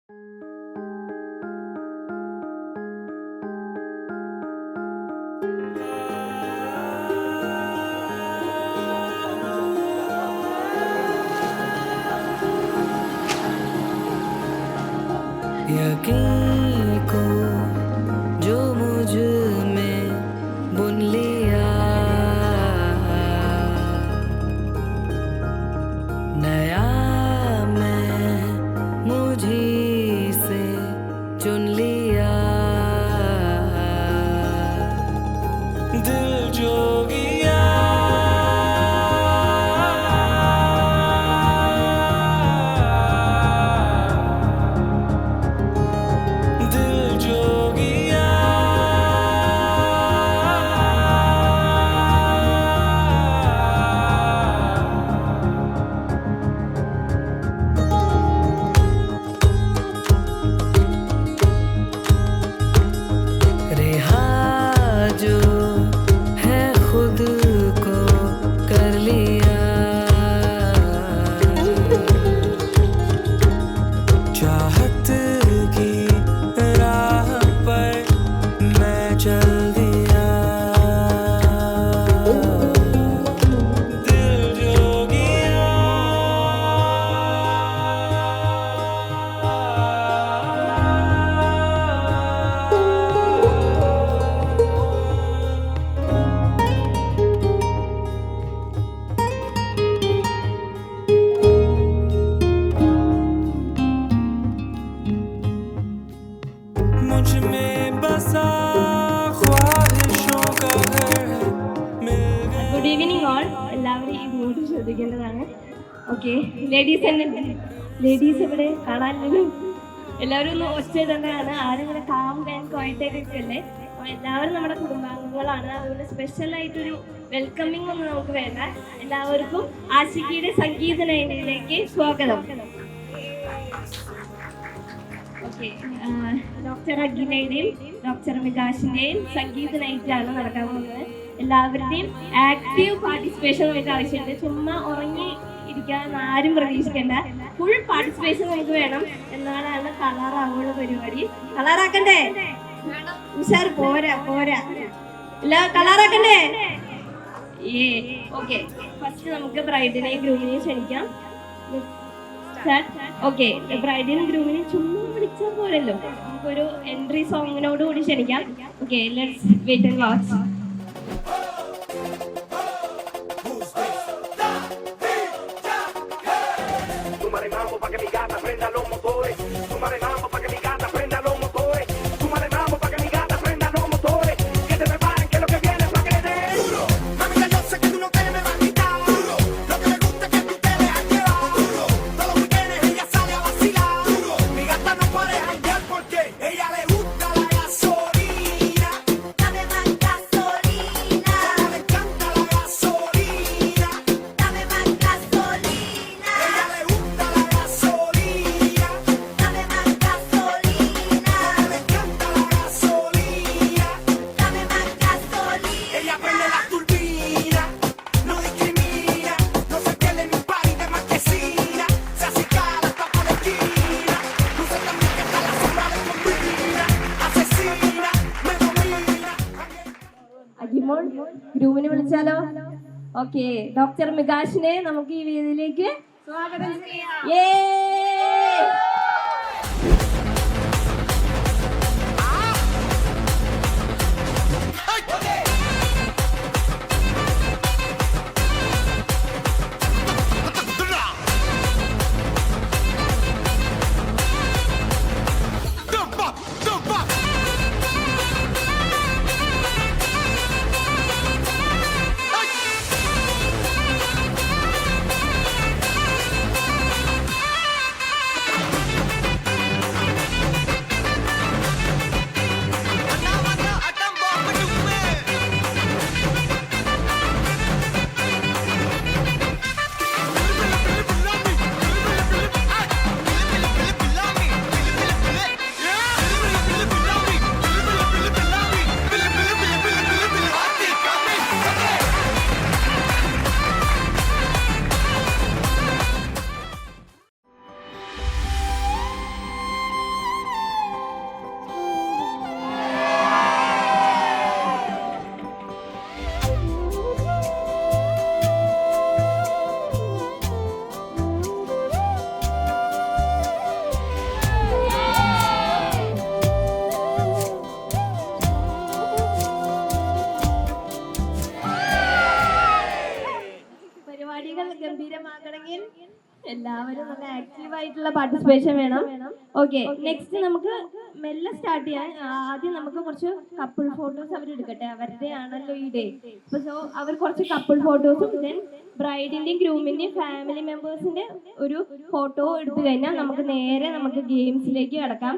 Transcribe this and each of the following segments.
यकीन को जो मुझ में बुन लिया, नया मैं मुझी से चुन लिया। दिल जोगिया जो है खुद को कर लिया, चाहत की राह पर मैं चल दिया। दिल जोगिया मुझ में बसा ख्वाहिशों का घर है, मिल गया। Good evening all. എല്ലാവരും ഇങ്ങോട്ട് ശ്രദ്ധിക്കേണ്ടതാണ്. ഓക്കെ, ലേഡീസ് ഇവിടെ കാണാനല്ലോ. എല്ലാവരും ഒന്ന് ഒച്ചയിടേണ്ടതാണ്. ആരും ഇങ്ങനെ കാം ആൻഡ് ക്വയറ്റായിട്ടൊക്കെ അല്ലേ. അപ്പോൾ എല്ലാവരും നമ്മുടെ കുടുംബാംഗങ്ങളാണ്. അതുകൊണ്ട് സ്പെഷ്യലായിട്ടൊരു വെൽക്കമിങ് ഒന്നും നമുക്ക് വേണ്ട. എല്ലാവർക്കും ആശിക്കിയുടെ സംഗീത നയനയിലേക്ക് സ്വാഗതം. ഓക്കെ, ഡോക്ടർ അഖിലയുടെയും ഡോക്ടർ മികാഷിൻ്റെയും സംഗീത നൈറ്റാണ് നടക്കാൻ പോകുന്നത്. എല്ലാവരുടെയും ആക്റ്റീവ് പാർട്ടിസിപ്പേഷൻ നമുക്ക് ആവശ്യമുണ്ട്. ചുമ്മാ ഉറങ്ങി ഇരിക്കാൻ ആരും പ്രതീക്ഷിക്കേണ്ട. ഫുൾ പാർട്ടിസിപ്പേഷൻ നമുക്ക് വേണം. എന്നാലാണ് കളറാവുള്ള പരിപാടി. കളറാക്കണ്ടേ? ഉഷാർ പോരാ പോരാ, എല്ലാ കളറാക്കണ്ടേ? ഓക്കെ, ഫസ്റ്റ് നമുക്ക് ബ്രൈഡിനെയും ഗ്രൂമിനെയും ക്ഷണിക്കാം. ഓക്കെ, ബ്രൈഡിനും ഗ്രൂമിനും ചുമ്മാ വിളിച്ചാൽ പോരല്ലോ, നമുക്കൊരു എൻട്രി സോങ്ങിനോട് കൂടി ക്ഷണിക്കാം. Okay, let's wait and watch. ഗ്രൂമിനെ വിളിച്ചാലോ? ഓക്കെ, ഡോക്ടർ മികാഷിനെ നമുക്ക് ഈ വേദിയിലേക്ക് സ്വാഗതം ചെയ്യാം. എടുക്കണമെങ്കിൽ എല്ലാവരും നല്ല ആക്റ്റീവ് ആയിട്ടുള്ള പാർട്ടിസിപ്പേഷൻ വേണം. ഓക്കെ, നെക്സ്റ്റ് നമുക്ക് മെല്ലെ സ്റ്റാർട്ട് ചെയ്യാൻ. ആദ്യം നമുക്ക് കുറച്ച് കപ്പിൾ ഫോട്ടോസ് അവർ എടുക്കട്ടെ, അവരുടെ ആണല്ലോ ഈ ഡേ. അപ്പൊ സോ അവർ കുറച്ച് കപ്പിൾ ഫോട്ടോസും ദെൻ ബ്രൈഡിന്റെയും ഗ്രൂമിന്റെയും ഫാമിലി മെമ്പേഴ്സിന്റെ ഒരു ഫോട്ടോ എടുത്തു കഴിഞ്ഞാൽ നമുക്ക് ഗെയിംസിലേക്ക് കടക്കാം.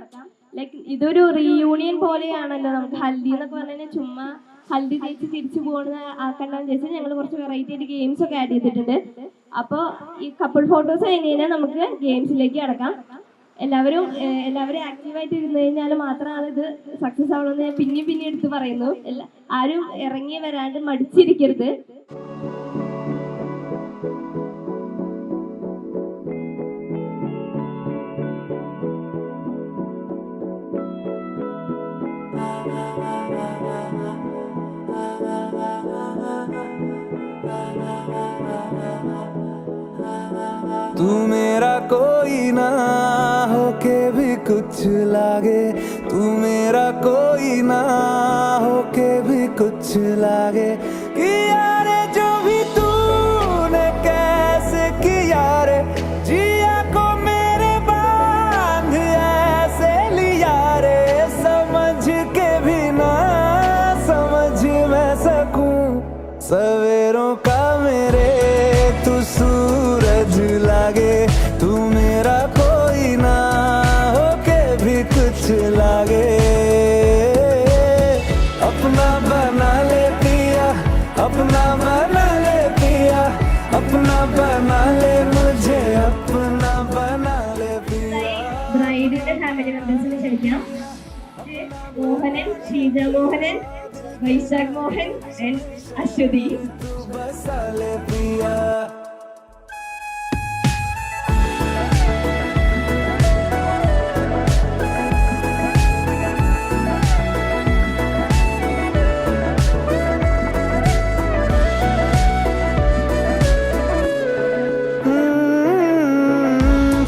ലൈക്ക് ഇതൊരു റീയൂണിയൻ പോലെയാണല്ലോ. നമുക്ക് ഹൽദി എന്നൊക്കെ പറഞ്ഞാൽ ചുമ്മാ ഹൽദി തേച്ച് തിരിച്ചു പോകുന്ന ആക്കണ്ടെന്ന് ചോദിച്ചാൽ ഞങ്ങൾ കുറച്ച് വെറൈറ്റി ആയിട്ട് ഗെയിംസ് ഒക്കെ ആഡ് ചെയ്തിട്ടുണ്ട്. അപ്പോൾ ഈ കപ്പിൾ ഫോട്ടോസ് കഴിഞ്ഞ് കഴിഞ്ഞാൽ നമുക്ക് ഗെയിംസിലേക്ക് കടക്കാം. എല്ലാവരും ആക്റ്റീവായിട്ട് ഇരുന്ന് കഴിഞ്ഞാൽ മാത്രമാണ് ഇത് സക്സസ് ആവണമെന്ന് ഞാൻ പിന്നെ എടുത്ത് പറയുന്നു. ആരും ഇറങ്ങി വരാണ്ട് മടിച്ചിരിക്കരുത്. तू मेरा कोई ना होके भी कुछ लागे, तू मेरा कोई ना होके भी कुछ लागे। किया रे जो भी तूने कैसे किया रे, जिया को मेरे बांध ऐसे लिया रे। समझ के भी ना समझ मैं सकूं सवेरों का मेरे तू सूरज लागे, तू मेरा कोई ना होके भी कुछ लागे। अपना बना ले पिया, अपना बना ले पिया, अपना बना ले मुझे, अपना बना ले पिया। ബ്രൈഡിന്റെ ഫാമിലി മെമ്പേഴ്സിനെ ക്ഷണിക്കാം. മോഹനൻ, ഷീജ മോഹനൻ, വൈശാഖ് മോഹൻ ആൻഡ് അശ്വതി. बसा ले पिया।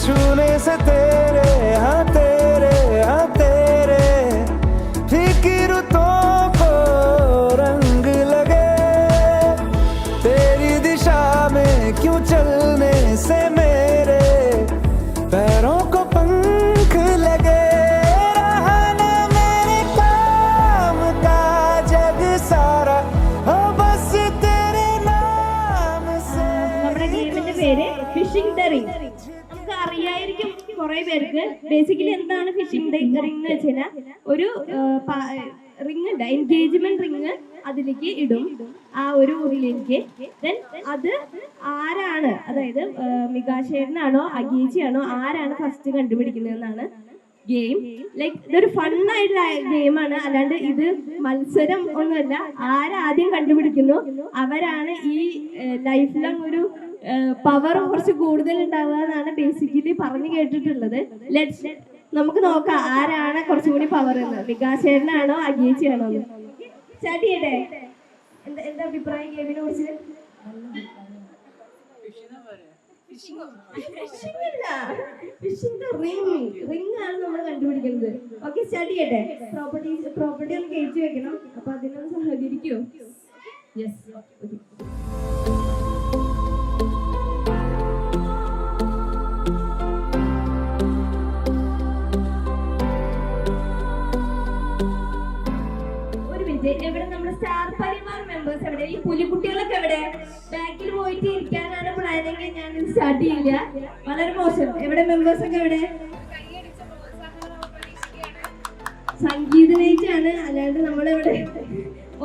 छूने से तेरे हाँ तेरे फिक्रों को रंग लगे, तेरी दिशा में क्यों चलने से मेरे पैरों को पंख लगे। रहा ना मेरे काम का जग सारा हो बस तेरे नाम से। നമ്മുടെ ഗെയിമിന്റെ പേര് ഫിഷിംഗ് ദ റിംഗ്. നമുക്ക് അറിയായിരിക്കും കുറെ പേർക്ക്. ബേസിക്കലി എന്താണ് ഫിഷിംഗ് ദ റിംഗ് എന്ന് വെച്ചാൽ ഒരു റിംഗ് ഉണ്ട്, എൻഗേജ്മെന്റ് റിംഗ് അതിലേക്ക് ഇടും ആ ഒരു ഉരുളിലേക്ക്. ദെൻ അത് ആരാണ്, അതായത് മികാശേട്ടനാണോ അഗീച്ചിയാണോ ആരാണ് ഫസ്റ്റ് കണ്ടുപിടിക്കുന്നതെന്നാണ് ഗെയിം. ലൈക്ക് ഇതൊരു ഫണ്ണായിട്ടുള്ള ഗെയിമാണ്, അല്ലാണ്ട് ഇത് മത്സരം ഒന്നുമല്ല. ആരാദ്യം കണ്ടുപിടിക്കുന്നു അവരാണ് ഈ ലൈഫ് ലോങ് ഒരു പവർ കുറച്ച് കൂടുതൽ ഉണ്ടാവുക എന്നാണ് ബേസിക്കലി പറഞ്ഞു കേട്ടിട്ടുള്ളത്. നമുക്ക് നോക്കാം ആരാണ് കുറച്ചുകൂടി പവർ എന്ന്, വികാസേട്ടനാണോ അഗീച്ചിയാണോ എന്ന്. സ്റ്റാർട്ട് ചെയ്യട്ടെ. എന്താ അഭിപ്രായം ഗെയിമിനെ കുറിച്ച്? റിംഗ് ആണ് നമ്മൾ കണ്ടുപിടിക്കുന്നത്. ഓക്കെ, സ്റ്റാർട്ട് ചെയ്യട്ടെ. പ്രോപ്പർട്ടി ഒന്ന് കയറ്റി വെക്കണം. അപ്പൊ അതിനൊന്ന് സഹകരിക്കുമോ? Yes, okay. എവിടെ നമ്മുടെ സ്റ്റാർ പരിവാർ മെമ്പേഴ്സ് എവിടെ? ഈ പുലിക്കുട്ടികളൊക്കെ എവിടെ? ബാക്കിൽ പോയിട്ട് ഇരിക്കാനാണ് പ്ലാനെങ്കിൽ ഞാൻ സ്റ്റാർട്ട് ചെയ്യില്ല. വളരെ മോശം. എവിടെ മെമ്പേഴ്സ് ഒക്കെ എവിടെ? സംഗീത നൈറ്റ് ആണ്, അല്ലാണ്ട് നമ്മളെവിടെ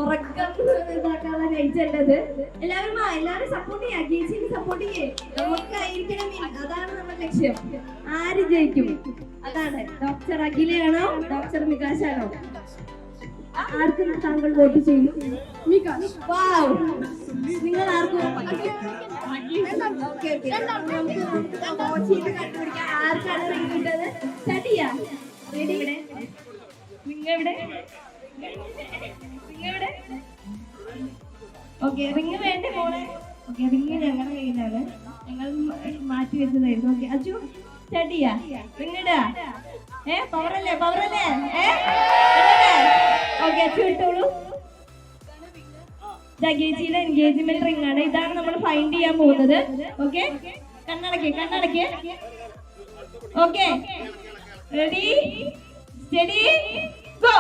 ഉറക്കം ഇതാക്കാനുള്ള നൈറ്റ് അല്ലത്. എല്ലാവരും സപ്പോർട്ട് ചെയ്യാം. ഗേച്ചിന് സപ്പോർട്ട് ചെയ്യേ. നമുക്കായിരിക്കണം, അതാണ് നമ്മുടെ ലക്ഷ്യം. ആര് ജയിക്കും അതാണ്. ഡോക്ടർ അഖിലയാണോ ഡോക്ടർ മികാശാണോ? ആർക്കും താങ്കൾ വോട്ട് ചെയ്യും? നിങ്ങൾ ആർക്കും ആർക്കാണ് റിംഗ് കിട്ടത്? സ്റ്റാർട്ട് ചെയ്യാം. റെഡി? റിംഗ് എവിടെ? ഓക്കെ, റിംഗ് വേണ്ടേ മോളെ? ഓക്കെ, റിംഗ് ഞങ്ങളുടെ കയ്യിലാണ്, ഞങ്ങൾ മാറ്റി വെച്ചതായിരുന്നു. ഓക്കെ അച്ചു, സ്റ്റാർട്ട് ചെയ്യാം. റിംഗ് ഇടാ. പവറല്ലേ? ഓക്കെ, അച്ചു ഇട്ടോളൂ. ഗേജിയുടെ എൻഗേജ്മെന്റ് റിംഗ് ആണ്. ഇതാണ് നമ്മൾ ഫൈൻഡ് ചെയ്യാൻ പോകുന്നത്. ഓക്കെ, കണ്ണടക്ക്. Okay, ready steady go.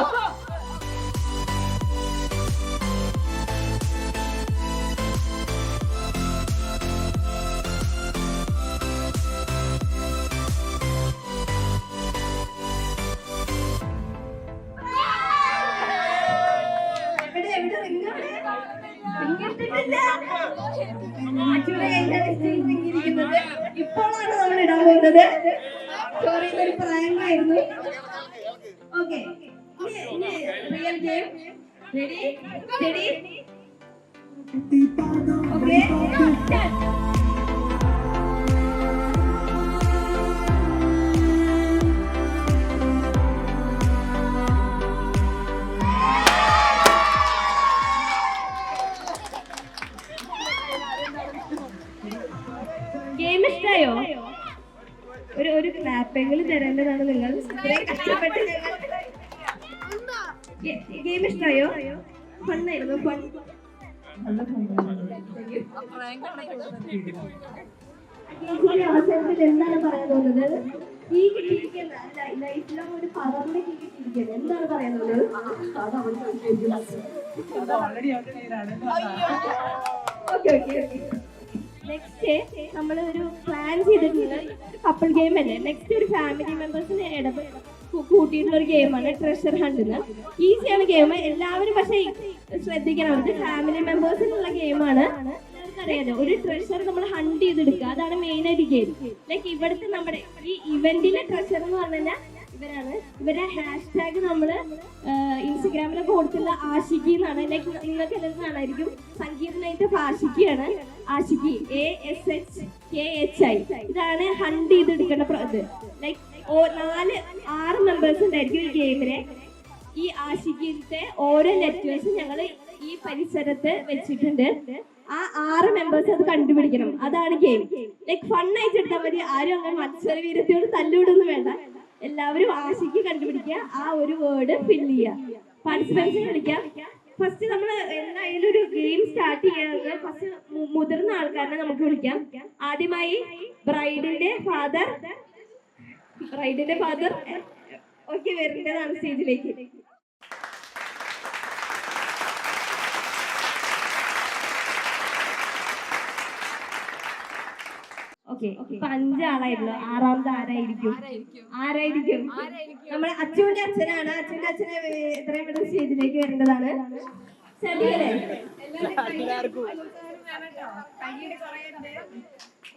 ഇപ്പോഴാണ് നമ്മൾ ഇടാൻ പോകുന്നത്. സോറി, ഇതൊരു പ്രായമായിരുന്നു. Okay, real game. Ready steady okay. Game ഇഷ്ടായോ? ഒരു ക്ലാപ്പെങ്കിലും തരേണ്ടതാണ് നിങ്ങൾ. ഗെയിം ഇഷ്ടായോ? ഫണ്ണായിരുന്നു. ഫൺ അവസരത്തിൽ എന്താണ് പറയാൻ തോന്നുന്നത്? ഈ കിട്ടിയിരിക്കുന്ന ലൈഫിലും ഒരു പവറിനെ കിട്ടിയിരിക്കുന്നത് എന്താണ് പറയാൻ തോന്നുന്നത്? നെക്സ്റ്റ് നമ്മൾ ഒരു പ്ലാൻ ചെയ്തിട്ടുണ്ട്. കപ്പിൾ ഗെയിം അല്ലേ. നെക്സ്റ്റ് ഒരു ഫാമിലി മെമ്പേഴ്സിനെ കൂട്ടിയിട്ടുള്ള ഒരു ഗെയിമാണ് ട്രഷർ ഹണ്ട്. ഈസിയാണ് ഗെയിം, എല്ലാവരും പക്ഷേ ശ്രദ്ധിക്കണം. അത് ഫാമിലി മെമ്പേഴ്സിനുള്ള ഗെയിമാണ്. അറിയാലോ, ഒരു ട്രഷർ നമ്മൾ ഹണ്ട് ചെയ്തെടുക്കുക, അതാണ് മെയിൻ ആയിട്ട് ഗെയിം. ലൈക്ക് ഇവിടുത്തെ നമ്മുടെ ഈ ഇവന്റിലെ ട്രഷർ എന്ന് പറഞ്ഞു കഴിഞ്ഞാൽ ഇവരാണ്. ഇവരുടെ ഹാഷ്ടാഗ് നമ്മൾ ഇൻസ്റ്റഗ്രാമിലൊക്കെ കൊടുത്തുള്ള ആഷിക്കി എന്നാണ്. ലൈക്ക് നിങ്ങൾക്ക് എല്ലാവരും കാണായിരിക്കും. സങ്കീർണമായിട്ട് ആഷിക്കിയാണ്. ആഷിക്കി ASHKHI. ഇതാണ് ഹണ്ട് ചെയ്തെടുക്കേണ്ട ഇത്. ലൈക്ക് 4-6 മെമ്പേഴ്സ് ഉണ്ടായിരിക്കും ഈ ഗെയിമിലെ. ഈ ആഷിക്കിന്റെ ഓരോ ലെറ്റേഴ്സും ഞങ്ങൾ ഈ പരിസരത്ത് വെച്ചിട്ടുണ്ട്. ആ 6 മെമ്പേഴ്സ് അത് കണ്ടുപിടിക്കണം. അതാണ് ഗെയിം. ലൈക്ക് ഫണ്ണായിട്ട് എടുത്താൽ മതി. ആരും അങ്ങനെ മത്സരവീരത്തോട് തല്ലുവിടൊന്നും വേണ്ട. എല്ലാവരും ആശയ്ക്ക് കണ്ടുപിടിക്കുക, ആ ഒരു വേർഡ് ഫില്ല് ചെയ്യുക. പാർട്ടിസിപ്പൻസിനെ വിളിക്കാം. ഫസ്റ്റ് നമ്മൾ എന്തായാലും ഒരു ഗെയിം സ്റ്റാർട്ട് ചെയ്യാതെ ഫസ്റ്റ് മുതിർന്ന ആൾക്കാരെ നമുക്ക് വിളിക്കാം. ആദ്യമായി ബ്രൈഡിന്റെ ഫാദർ ഓക്കെ വരേണ്ടതാണ് സ്റ്റേജിലേക്ക്. ഓക്കെ, ഇപ്പൊ 5 ആളായിരുന്നു. 6ാമത് ആരായിരിക്കും? നമ്മുടെ അച്ചുവിന്റെ അച്ഛനാണ്. അച്ഛന്റെ അച്ഛനെ എത്രയും പെട്ടെന്ന് സ്റ്റേജിലേക്ക് വരേണ്ടതാണ്. ശരിയല്ലേ?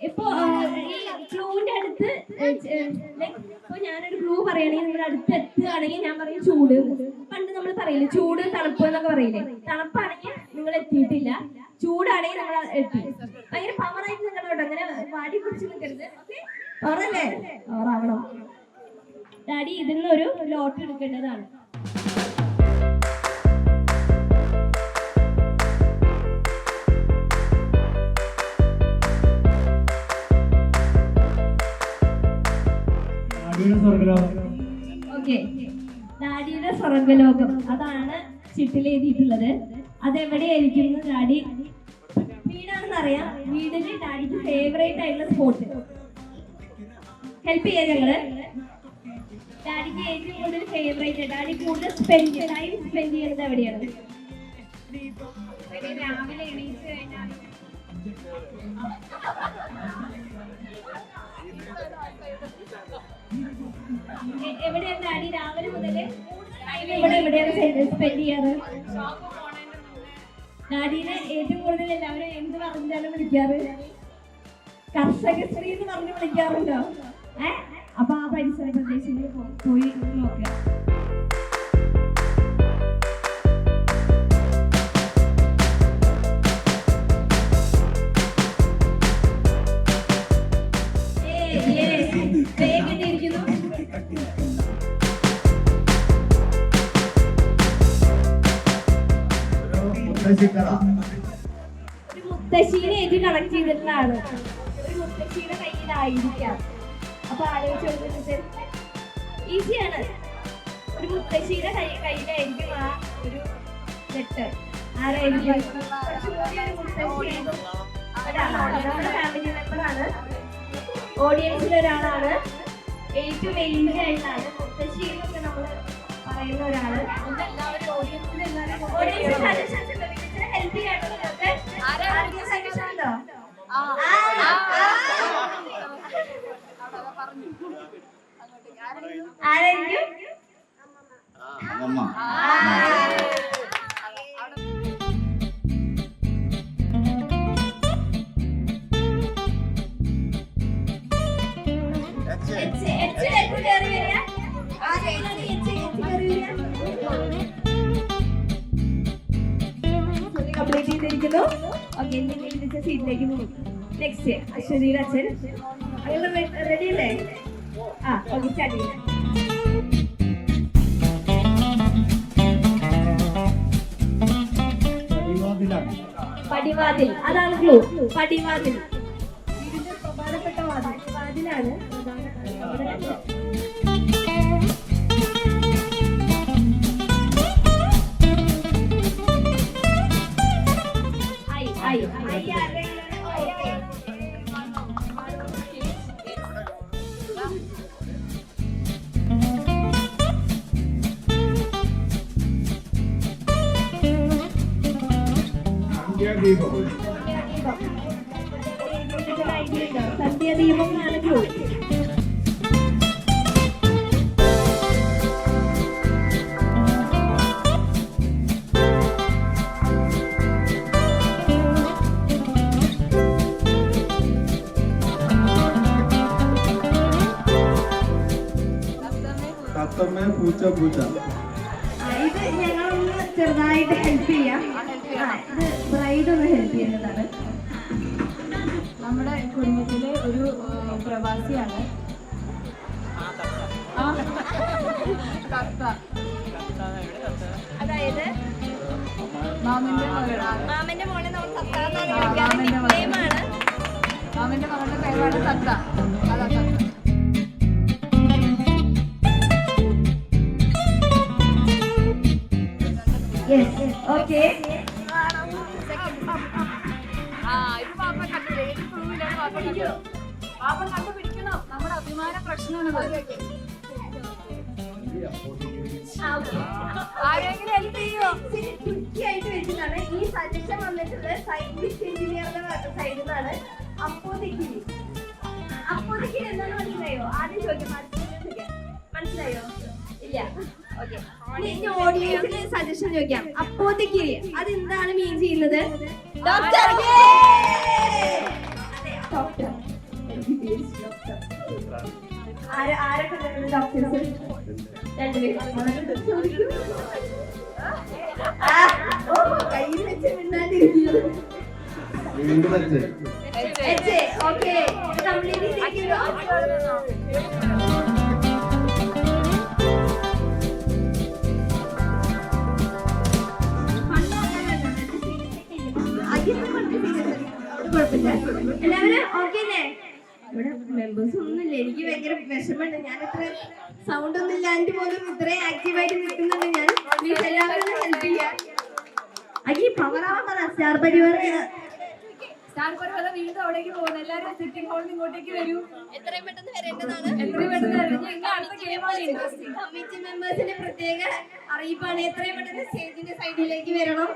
ഇപ്പൊ ഈ ക്ലൂവിന്റെ അടുത്ത് ഇപ്പൊ ഞാനൊരു ക്ലൂ പറയണെങ്കിൽ നിങ്ങൾ അടുത്ത് എത്തുകയാണെങ്കിൽ ഞാൻ പറയും ചൂട്. പണ്ട് നമ്മൾ പറയില്ലേ ചൂട് തണുപ്പ് എന്നൊക്കെ പറയില്ലേ. തണുപ്പാണെങ്കിൽ നിങ്ങൾ എത്തിയിട്ടില്ല, ചൂടാണെങ്കിൽ നിങ്ങൾ എത്തി. ഭയങ്കര പവറായിട്ട് നിങ്ങളോട് അങ്ങനെ വാടി പിടിച്ച് നിൽക്കരുത്. പവറല്ലേ? പവറാവണോ? ഡാഡി ഇതിന്നൊരു ലോട്ട് എടുക്കേണ്ടതാണ്. ഓക്കെ, ഡാഡിയുടെ സ്വർഗലോകം അതാണ് ചിട്ടിൽ എഴുതിയിട്ടുള്ളത്. അതെവിടെയായിരിക്കും ഡാഡി? വീടാണെന്ന് അറിയാം. വീടില് ഡാഡിക്ക് ഫേവറേറ്റ് ആയിട്ടുള്ള സ്പോട്ട്. ഹെൽപ്പ് ചെയ്യാം ഞങ്ങള്. ഡാഡിക്ക് ഏറ്റവും കൂടുതൽ ഫേവറേറ്റ്, ഡാഡി കൂടുതൽ ടൈം സ്പെൻഡ് ചെയ്യുന്നത് എവിടെയാണ്? രാവിലെ എണീറ്റ് കഴിഞ്ഞാൽ എവിടെയാണ് ഡാഡി രാവിലെ മുതൽ എവിടെയാണ് സ്പെൻഡ് ചെയ്യാറ്? ഡാഡിനെ ഏറ്റവും കൂടുതൽ എല്ലാവരും എന്ത് പറഞ്ഞാലും വിളിക്കാറ്? കർഷകശ്രീ എന്ന് പറഞ്ഞ് വിളിക്കാറുണ്ടോ? അപ്പൊ ആ പരിസര പ്രദേശങ്ങളിൽ പോയി നോക്കുക. ഒരു മുത്തശ്ശീനെ ഏറ്റവും കണക്ട് ചെയ്തിട്ടുള്ളതാണ്. ഒരു മുത്തശ്ശിയുടെ കയ്യിലായിരിക്കാം. അപ്പൊ ആലോചിച്ച് ഈസിയാണ്. ഒരു മുത്തശ്ശിയുടെ കയ്യിലായിരിക്കും ആ ഒരു ലെറ്റർ. ആരായിരിക്കും? നമ്മുടെ ഫാമിലി മെമ്പറാണ്. ഓഡിയൻസിൽ ഒരാളാണ്. ഏറ്റവും ഏജ് ആയിട്ടാണ് മുത്തശ്ശി എന്നൊക്കെ നമ്മൾ പറയുന്ന ഒരാള്. ഓഡിയൻസിൽ സജഷൻസ് ഉണ്ടോ? ഹെൽപ്പ് ചെയ്യാട്ടോ നിങ്ങൾക്ക്. ആർക്കും സജഷൻ ഉണ്ടോ? ആരായിരിക്കും? കംപ്ലീറ്റ് ചെയ്തിരിക്കുന്നു. ഓക്കെ, ഇനി സീറ്റിലേക്ക് പോകും. നെക്സ്റ്റ് അശ്വതിയുടെ അച്ഛൻ. അങ്ങനെ റെഡി അല്ലേ? ആ ഓക്കെ, സ്റ്റാർട്ട് ചെയ്യാം. പടിവാതിൽ, അതാണ് ക്ലൂ. പടിവാതിൽ, വീടിന്റെ പ്രധാനപ്പെട്ട വാതിൽ. വാതിലാണ് സന്ധ്യാദീപം ആണ് ക്ലൂ. ഇത് ഞങ്ങളൊന്ന് ചെറുതായിട്ട് ഹെൽപ്പ് ചെയ്യാം. ഇത് ബ്രൈഡ് ഒന്ന് ഹെൽപ്പ് ചെയ്യുന്നതാണ്. നമ്മുടെ കുടുംബത്തിലെ ഒരു പ്രവാസിയാണ്. അതായത് മാമന്റെ മോളെ നമ്മൾ മാമന്റെ മകളുടെ പേരാണ് സത്ത. അതാ സത്ത. ഓക്കെ, കണ്ടുപിടിക്കണം. നമ്മുടെ അഭിമാന പ്രശ്നമാണ്. ആരെങ്കിലും ഹെൽപ്പ് ചെയ്യോ? ആയിട്ട് വെച്ചിട്ടാണ് ഈ സജഷൻ വന്നിട്ടുള്ളത്. സയന്റിസ്റ്റ് എഞ്ചിനീയറുടെ സൈഡിൽ നിന്നാണ്. അപ്പോതിക്കിരി. അപ്പോതിക്കിരി എന്താണെന്ന് മനസ്സിലായോ? ആദ്യം ചോദിക്കാം. മനസ്സിലായോ? ഇല്ല. ഓക്കെ, ഓഡിയൻസിന് സജഷൻ ചോദിക്കാം. അപ്പോതിക്കിരി അതെന്താണ് മീൻ ചെയ്യുന്നത്? ഡോക്ടർ. ഡോക്ടർ ആരൊക്കെ ഡോക്ടേഴ്സ്? കയ്യിൽ വെച്ച് മിണ്ടാണ്ടിരിക്കുന്നു. ഓക്കെ, കംപ്ലീറ്റ് ചെയ്തിരിക്കുന്നു. എല്ലാവരും ഓക്കെ അല്ലേ? ഇവിടെ മെമ്പേഴ്സ് ഒന്നുമില്ല. എനിക്ക് ഭയങ്കര വിഷമമുണ്ട്. ഞാൻ ഇത്ര സൗണ്ട് ഒന്നും ഇല്ലാണ്ട് പോലും ഇത്രയും ആക്റ്റീവായിട്ട് നിൽക്കുന്നുണ്ട്. ഞാൻ പ്ലീസ് എല്ലാവരും ഹെൽപ്പ് ചെയ്യാം. അയ്യ പവറാവാൻ പറ. സ്റ്റാർ പരിവാർ വീണ്ടും അവിടേക്ക് പോകുന്നു. എല്ലാവരും സിറ്റിംഗ് ഹോളിൽ ഇങ്ങോട്ടേക്ക് വരൂ. എത്രയും പെട്ടെന്ന് വരേണ്ടതാണ്. കമ്മിറ്റി മെമ്പേഴ്സിന്റെ പ്രത്യേക അറിയിപ്പാണ്. എത്രയും പെട്ടെന്ന് സ്റ്റേജിന്റെ സൈഡിലേക്ക് വരണം.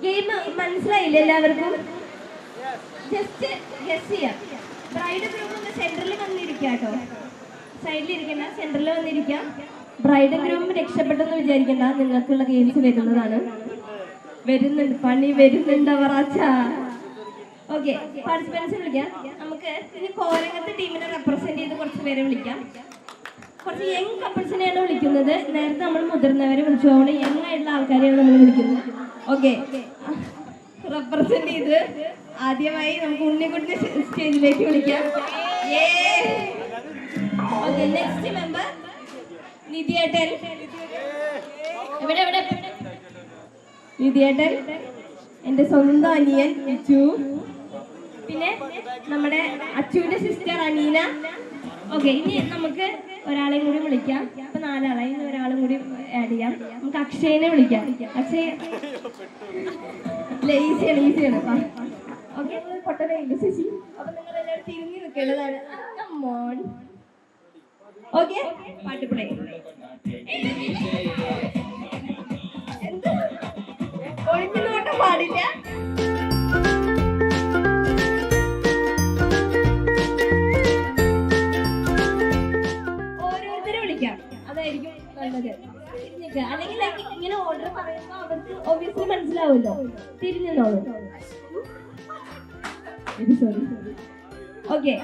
ഗെയിം മനസ്സിലായില്ല എല്ലാവർക്കും? ജസ്റ്റ് ഗസ് ചെയ്യാം. ബ്രൈഡ് ഗ്രൂം സെന്ററിൽ വന്നിരിക്കാം കേട്ടോ. സൈഡിൽ ഇരിക്കണ്ട, സെന്ററിൽ വന്നിരിക്കാം. ബ്രൈഡ് ഗ്രൂം രക്ഷപ്പെട്ടെന്ന് വിചാരിക്കണ്ട. നിങ്ങൾക്കുള്ള ഗെയിംസ് വരുന്നതാണ്. വരുന്നുണ്ട്, പണി വരുന്നുണ്ട് അവറാച്ച. ഓക്കെ, പാർട്ടിസിപ്പൻസ് വിളിക്കാം. നമുക്ക് ഇനി കോരങ്ങത്തെ ടീമിനെ റെപ്രസെന്റ് ചെയ്ത് കുറച്ച് പേരെ വിളിക്കാം. കുറച്ച് യങ് കപ്പിൾസിനെയാണ് വിളിക്കുന്നത്. നേരത്തെ നമ്മൾ മുതിർന്നവരെ വിളിച്ചു, അതുകൊണ്ട് യങ് ആയിട്ടുള്ള ആൾക്കാരെയാണ് നമ്മൾ വിളിക്കുന്നത്. ഓക്കെ, റെപ്രസെന്റ് ചെയ്ത് ആദ്യമായി നമുക്ക് ഉണ്ണിക്കുട്ടിനെ സ്റ്റേജിലേക്ക് വിളിക്കാം. ഓക്കെ, നെക്സ്റ്റ് മെമ്പർ നിധിയേട്ടൻ. എവിടെ നിധിയേട്ടൻ, എൻ്റെ സ്വന്തം അനിയൻ അച്ചു, പിന്നെ നമ്മുടെ അച്ചുവിന്റെ സിസ്റ്റർ അനീന. ഓക്കെ, ഇനി നമുക്ക് ഒരാളെയും കൂടി വിളിക്കാം. അപ്പൊ 4 ആളായി. ഇനി ഒരാളും കൂടി ആഡ് ചെയ്യാം. നമുക്ക് അക്ഷയനെ വിളിക്കാം. അക്ഷയ് ഈസിയാണ്. ഓക്കെ, പൊട്ടനയില്ല ചേച്ചി. അപ്പൊ നിങ്ങൾ എല്ലാവരും തിരിഞ്ഞു നിൽക്കേണ്ടതാണ്. Come on. ഓക്കെ, പാട്ട് പ്ലേ. ഒഴിഞ്ഞു നോട്ടം പാടില്ല. ഓരോരുത്തരെ വിളിക്കാം, അതായിരിക്കും നല്ലത്. അല്ലെങ്കിൽ ഇങ്ങനെ ഓർഡർ പറയുമ്പോൾ അവർക്ക് ഒബ്വിയസ്ലി മനസ്സിലാവുമല്ലോ. തിരിഞ്ഞോളൂ. സോറി. ഓക്കെ,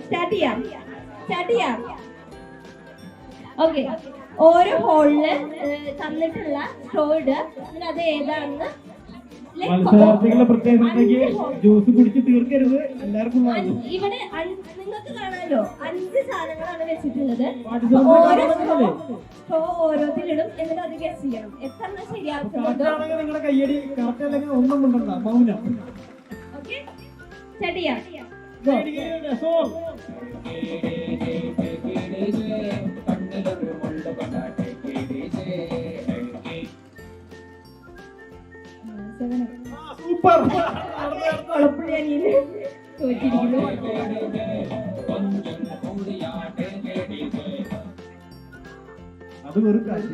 സ്റ്റാർട്ട് ചെയ്യാം. ഓക്കെ, ഓരോ ഹോളില് തന്നിട്ടുള്ള സ്ട്രോ ഇടുക. അത് ഏതാണെന്ന് മത്സരാർത്ഥികളുടെ പ്രത്യേകതയ്ക്ക് ജ്യൂസ് കുടിച്ച് തീർക്കരുത്. എല്ലാവർക്കും ഇവിടെ നിങ്ങൾക്ക് കാണാമല്ലോ, 5 സാധനങ്ങളാണ് വെച്ചിട്ടുള്ളത്. സ്ട്രോ ഓരോരുത്തരിടും, എന്നിട്ട് അത് ഗസ് ചെയ്യണം. എത്ര ശരിയാക്കുന്നുണ്ടോ നിങ്ങളുടെ കയ്യടി കറക്റ്റ് അല്ലെങ്കിൽ ഒന്നും ഉണ്ടോ മൗനം. ഓക്കെ, സ്റ്റാർട്ട് ചെയ്യാം. സൂപ്പർ. തോറ്റിരിക്കുന്നു. അത് വെറും കാശ്.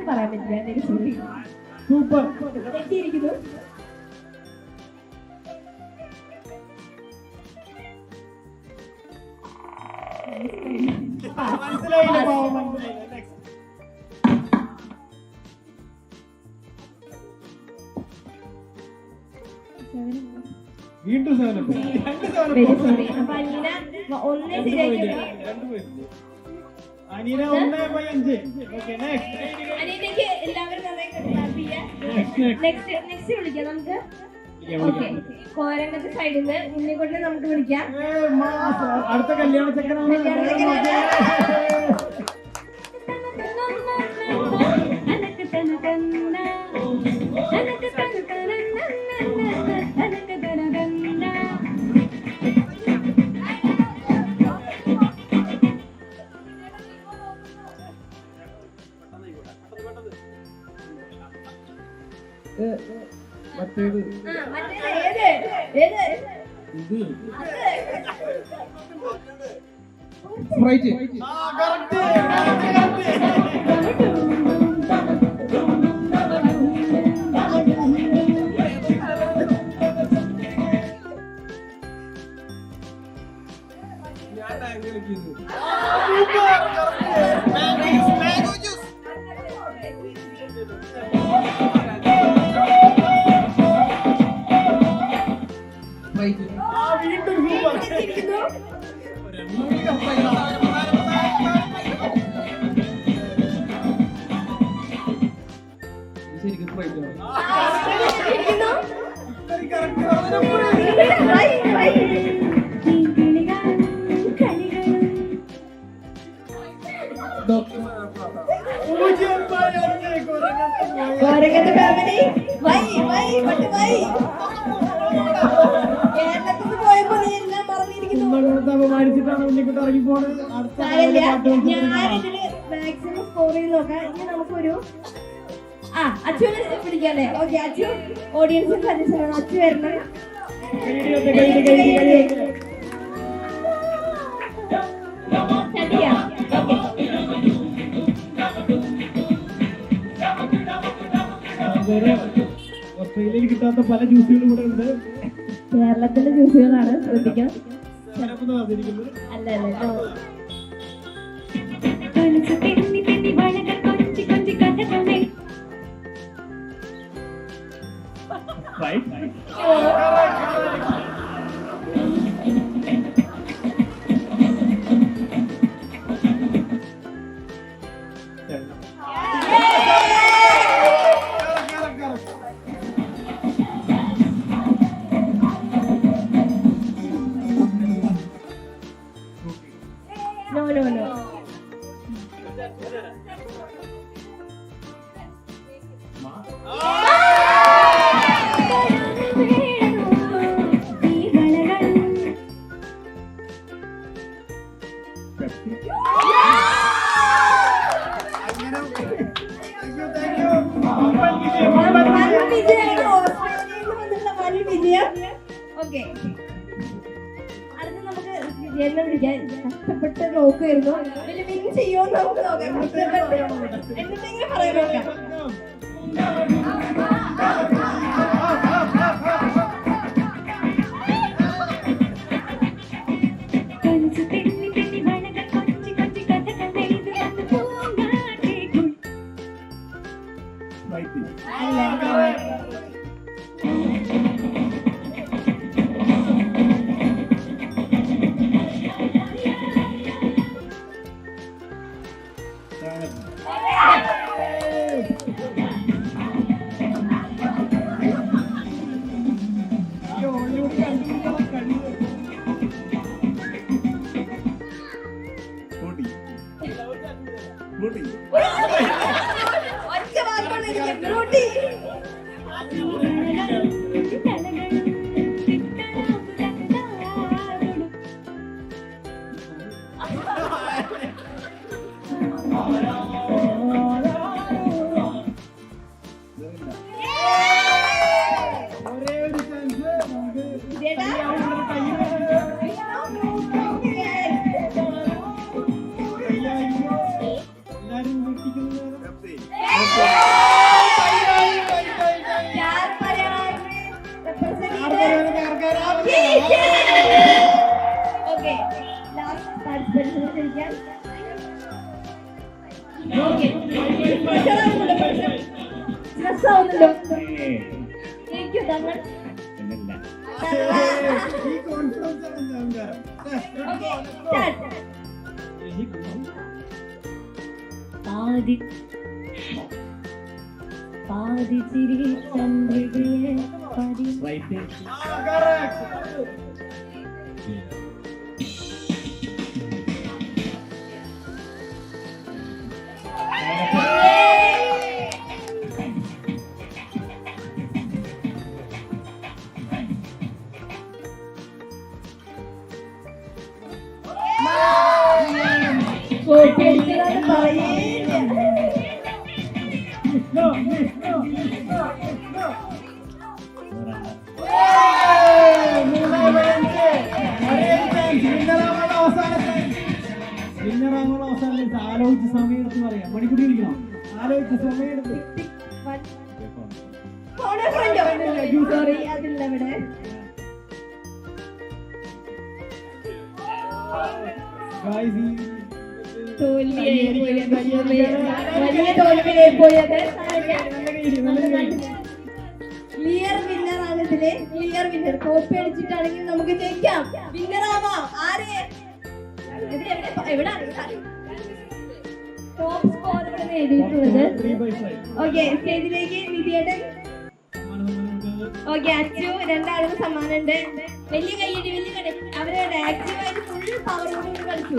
പറയാൻ പറ്റില്ല. സൂപ്പർ. തെറ്റിയിരിക്കുന്നു. വീണ്ടും അപ്പൊ അനീന ഒന്നേ ശരിയാക്കി. അനീന 1/5. അനീനയ്ക്ക് എല്ലാവരും നന്നായി ക്ലാപ്പ് ചെയ്യാം. നെക്സ്റ്റ് വിളിക്കാം നമുക്ക്. ഓക്കെ, കോരങ്ങത്തെ സൈഡിൽ നിന്ന് ഉണ്ണിക്കൊണ്ട് നമുക്ക് വിളിക്കാം. അടുത്ത കല്യാണ ചെക്കനാണ്. മറ്റേത് സ്പ്രൈറ്റ്. കേരളത്തിൽ പോയപ്പോ എല്ലാം മറന്നിരിക്കുന്നു. ഞാനിതില് മാക്സിമം സ്കോർ ചെയ്ത് നോക്കാം. ഇനി നമുക്കൊരു അച്ചുവിനെ പിടിക്കാല്ലേ? ഓക്കെ, അച്ചു ഓഡിയൻസിന് സജഷൻ. അച്ചു വരണം. ഓസ്ട്രേലിയയിൽ കിട്ടാത്ത പല ജ്യൂസുകളും ഇവിടെ ഉണ്ട്. കേരളത്തിലെ ജ്യൂസുകളാണ്, ശ്രദ്ധിക്കണം. അല്ല വിജയം. ഓക്കെ, അടുത്ത് നമുക്ക് വിജയനെ വിളിക്കാൻ. കഷ്ടപ്പെട്ട് നോക്കുമായിരുന്നു, വിൻ ചെയ്യുമോ നമുക്ക് നോക്കാം. എന്തെങ്കിലും പറയാൻ നോക്കാം. ഒറ്റ വാക്കുകൊണ്ട് ബ്രൂട്ടി. ആലോചിച്ച് സമയം എടുത്ത് പറയാം. മണിക്കൂട്ടി വിളിക്കണം. ആലോചിച്ച് സമയം എടുത്ത് ക്ലിയർ വിന്നർ ആണ് ഇതിലെ. Clear winner. കോപ്പി അടിച്ചിട്ടാണെങ്കിൽ നമുക്ക് ജയിക്കാം. വിന്നർ ആവാം. ആരെ എവിടെയാണ് ടോപ്പ് സ്കോർ ഇവിടെ നേടിയിട്ടുള്ളത്? ഓക്കെ, സ്റ്റേജിലേക്ക് വിധിയേട്ടൻ. ഓക്കെ, അച്ചു രണ്ടാളും സമ്മാനമുണ്ട്. വലിയ കൈയ്യടി, വലിയ കട. അവരുടെ ആക്റ്റീവായിട്ട് ഫുൾ പവർ കൊണ്ട് കളിച്ചു.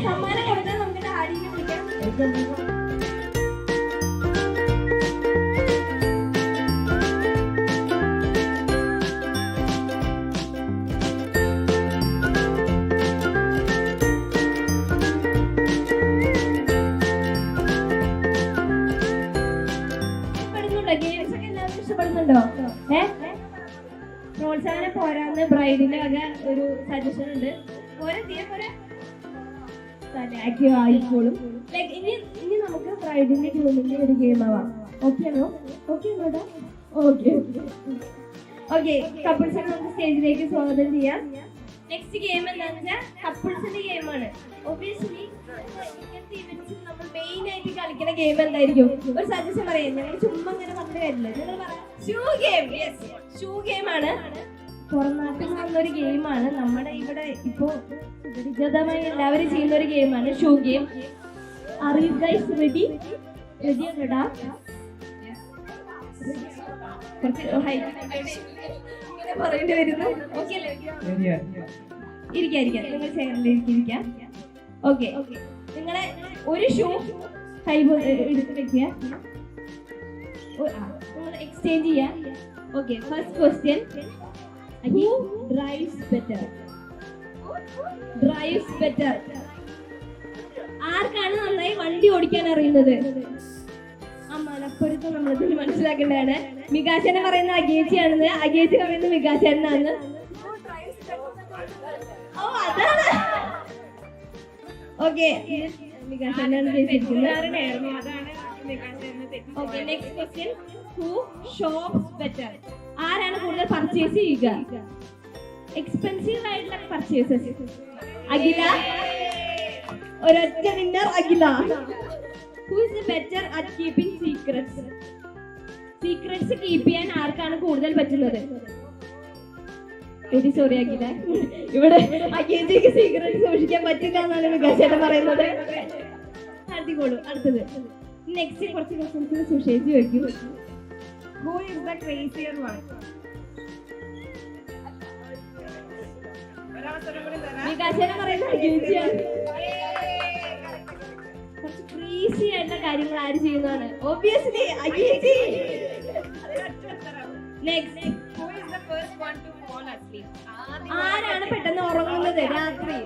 സമ്മാനം കൊടുത്താൽ നമുക്ക് ഡാഡിനെ വിളിക്കാം. ഇഷ്ടപ്പെടുന്നുണ്ടോ? പ്രോത്സാഹനം പോരാന്ന് ബ്രൈഡിന്റെ വക ഒരു സജഷൻ ഉണ്ട്. ആക്റ്റീവ് ആയിക്കോളും. ഇനി നമുക്ക് ബ്രൈഡിന്റെ ഗ്രൂമിന്റെ ഒരു ഗെയിം ആവാം. ഓക്കെ ആണോ? ഓക്കെ ആണോടാ? Okay okay. കപ്പിൾസിനെ നമുക്ക് സ്റ്റേജിലേക്ക് സ്വാഗതം ചെയ്യാം. നെക്സ്റ്റ് ഗെയിം എന്താണെന്ന് വെച്ചാൽ കപ്പിൾസിന്റെ ഗെയിമാണ്. ഒബിയസ്ലി ഇങ്ങനത്തെ ഇവന്റ്സിൽ നമ്മൾ മെയിൻ ആയിട്ട് കളിക്കുന്ന ഗെയിം എന്തായിരിക്കും? ഒരു സജഷൻ പറയാം. ഞങ്ങൾ ചുമ്മാ ഇങ്ങനെ പറഞ്ഞു തരില്ല. നിങ്ങൾ പറയാം ഷൂ ഗെയിം. യെസ്, ഷൂ ഗെയിമാണ്. പുറം നാട്ടിൽ വന്നൊരു ഗെയിമാണ്. നമ്മുടെ ഇവിടെ ഇപ്പോ സുപരിചിതമായി എല്ലാവരും ചെയ്യുന്ന ഒരു ഗെയിമാണ് shoe game. Are you guys ready? Ready അല്ലടാ? ഇങ്ങനെ പറയേണ്ടി വരുന്നു. ഓക്കെ അല്ലേ? ഇരിക്കാം. നിങ്ങൾ ചെയറിലിരിക്കാം. ഓക്കെ, നിങ്ങളെ ഒരു ഷൂ കൈ എടുത്ത് വെക്കുക. നിങ്ങൾ എക്സ്ചേഞ്ച് ചെയ്യാം. Okay, first question. Who drives better? ആർക്കാണ് നന്നായി വണ്ടി ഓടിക്കാൻ അറിയുന്നത്? അമ്മാനെ മനപ്പൊരുത്തം നമ്മളിതിൽ മനസ്സിലാക്കേണ്ടതാണ്. മികാശനെ പറയുന്ന അഗേച്ചിയാണെന്ന്, അഗേച്ചി പറയുന്ന മികാശനാണ്. ഓ അതാണ്. ഓക്കെ, മികാശനാണ് ജയിച്ചിരിക്കുന്നത്. Okay, next question. Who shops better? ആരാണ് കൂടുതൽ പർച്ചേസ് ചെയ്യുക? എക്സ്പെൻസീവ് ആയിട്ടുള്ള പർച്ചേസസ്. അഖില. ഒരൊറ്റ winner Akhila. Who is better at keeping secrets? Secrets keep ചെയ്യാൻ ആർക്കാണ് കൂടുതൽ പറ്റുന്നത്? വെരി സോറി അഖില, ഇവിടെ അഖിലേക്ക് സീക്രട്സ് സൂക്ഷിക്കാൻ പറ്റില്ല എന്നാണ് മികാശേട്ടൻ പറയുന്നത്. അടുത്തോളൂ. അടുത്തത് നെക്സ്റ്റ് കുറച്ച് ക്വസ്റ്റ്യൻസ് സുഷേജി വെക്കും. Who is the crazier one? മികാശേട്ടൻ പറയുന്ന അഖിലേച്ചിയാണ്. കുറച്ച് ക്രേസി ആയിട്ടുള്ള കാര്യങ്ങൾ ആര് ചെയ്യുന്നതാണ്? ഒബിയസ്ലി അഖിലേച്ചി. Next. Who is the first one to fall asleep? ആരാണ് പെട്ടെന്ന് ഉറങ്ങുന്നത് രാത്രി?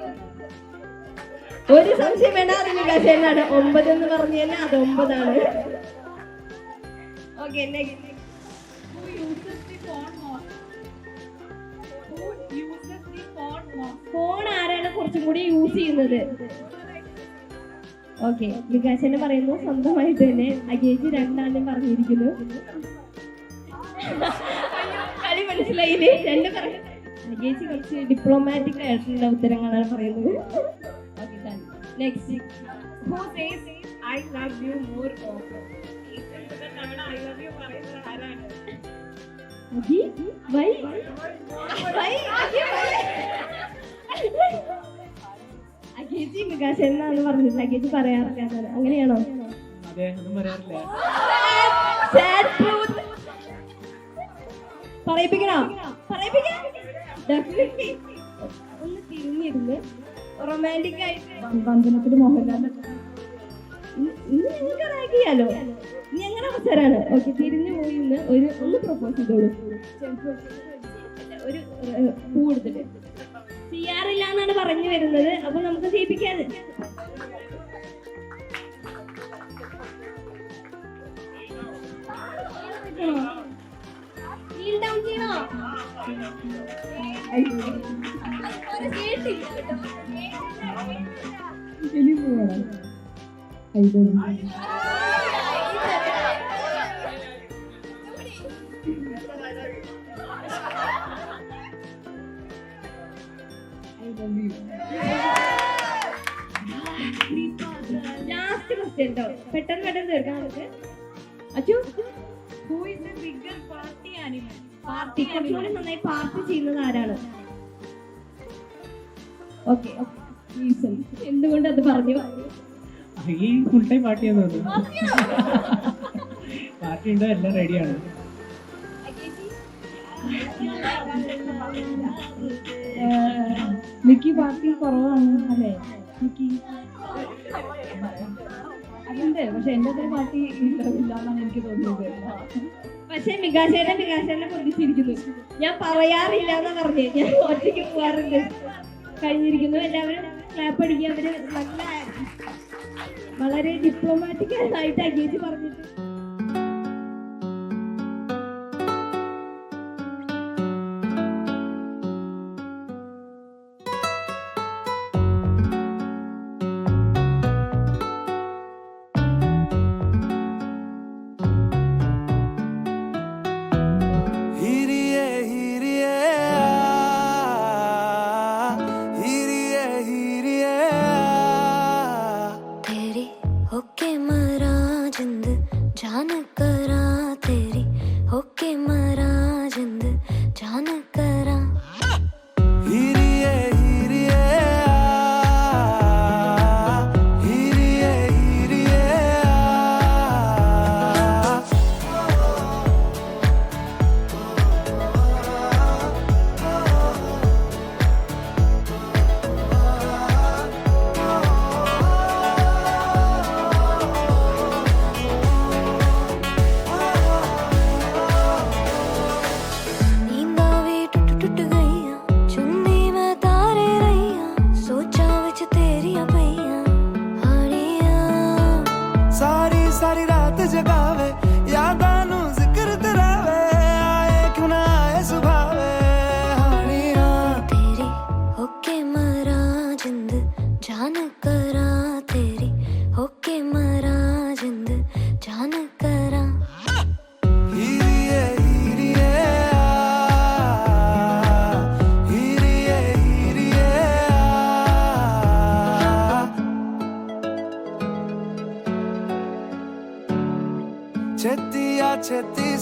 ഒരു സംശയം വേണ്ട, അത് മികാശേട്ടനാണ്. 9 എന്ന് പറഞ്ഞു തന്നെ അത് 9 ആണ്. Okay, next. Who uses the phone more? Who uses the phone more? Phone ആരാണ് കുറച്ചും കൂടി യൂസ് ചെയ്യുന്നത്? ഓക്കെ, വികാശനെ പറയുന്നു സ്വന്തമായിട്ട് തന്നെ. അഗേജി 2 പറഞ്ഞിരിക്കുന്നു. കളി മനസ്സിലായില്ലേ? 2 പറഞ്ഞു. അഗേജി കുറച്ച് ഡിപ്ലോമാറ്റിക് ആയിട്ടുള്ള ഉത്തരങ്ങളാണ് പറയുന്നത്. Okay, next. Who says I love you more often? I love you പറയുന്നത് ആരാണ്? അഗി വൈ വൈ അഗി വൈ. അഗേജി വികാശൻ എന്നാണ് പറഞ്ഞത്. അഗേജി പറയാറില്ല, അങ്ങനെയാണോ? അതെ, ഒന്നും പറയാറില്ല. Sad truth. പറയിപ്പിക്കണോ? പറയിപ്പിക്കാം. Definitely. ഒന്ന് തിരിഞ്ഞിരുന്ന് റൊമാൻറ്റിക് ആയിട്ട് ബന്ധനത്തിൽ മോഹൻലാൽ ഇന്ന് ഞങ്ങൾക്ക് റാഗിയാലോ. ഇനി അങ്ങനെ അവസരമാണ്. ഓക്കെ, തിരിഞ്ഞു പോയി ഒന്ന് പ്രപ്പോസ് ചെയ്തോളൂ. ഒരു പൂ എടുത്തിട്ട്. ചെയ്യാറില്ല എന്നാണ് പറഞ്ഞു വരുന്നത്. അപ്പൊ നമുക്ക് ചെയ്യിപ്പിക്കാതെ. ലാസ്റ്റ് ക്വസ്റ്റ്യൻ കേട്ടോ, പെട്ടെന്ന് തീർക്കാൻ നമുക്ക്. Achu, Who is the bigger party animal? Party കുറച്ചുകൂടി നന്നായി പാർട്ടി ചെയ്യുന്നത് ആരാണ്? ഓക്കെ, എന്തുകൊണ്ട് അത് പറഞ്ഞു? ഈ ഫുൾ ടൈം പാർട്ടിയാന്ന് തോന്നുന്നു. പാർട്ടി ഉണ്ടോ? എല്ലാം റെഡിയാണ്. മിക്കി പാർട്ടി കുറവാണ് അല്ലേ? മിക്കി അതുണ്ട്, പക്ഷെ എന്റെ അത്ര പാർട്ടി ഇല്ലാന്നാണ് എനിക്ക് തോന്നുന്നത്. പക്ഷെ മികാശേനെ പൊതിച്ചിരിക്കുന്നു. ഞാൻ പറയാറില്ല എന്നാ പറഞ്ഞേ, ഞാൻ ഒറ്റയ്ക്ക് പോവാറുണ്ട്. കഴിഞ്ഞിരിക്കുന്നു. എല്ലാവരും ക്ലാപ്പ് അടിക്കുക. അവര് വളരെ ഡിപ്ലോമാറ്റിക് ആയിട്ട് അഗേജി പറഞ്ഞിട്ട്.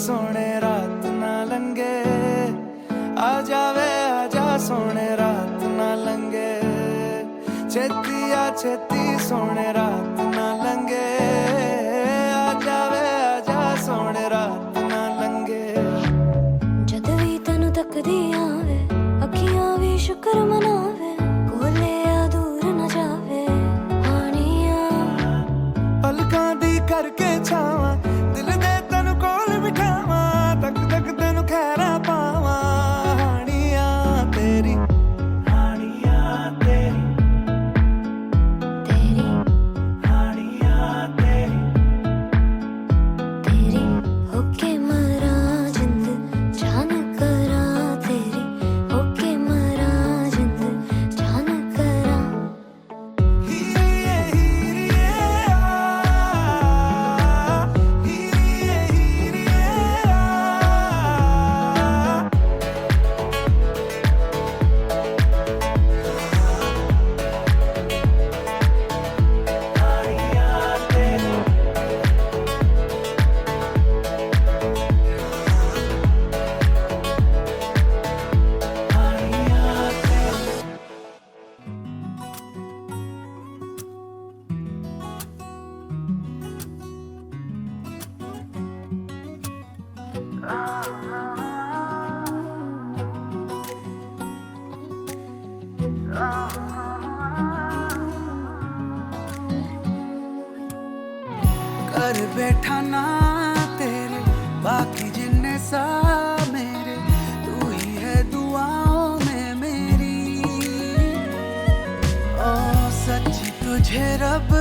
सोने रात ना लंगे, आ जावे आजा सोने रात ना लंगे, छेती आ छेती सोने रात ना लंगे, आ जावे आजा सोने रात ना लंगे। जद भी तेनू तकदी आवे अखियां भी शुक्र मनावे, कोले आ दूर न जावे हानिया, पलकां दी करके छावां दिल दे तैनू कोल बिठावां, तक तक तैनू खैरा पावां, हानिया तेरी हानिया तेरी तेरी हानिया तेरी तेरी होके मरा जिंद जान करा, तेरी होके मरा जिंद जान करा। हीरिए हीरिए आ, हीरिए हीरिए आ, हानिया तेरी हानिया तेरी। कर बैठा ना तेरे बाकी जिन्ने सा मेरे, तू ही है दुआओं में मेरी, ओ सच्ची तुझे रब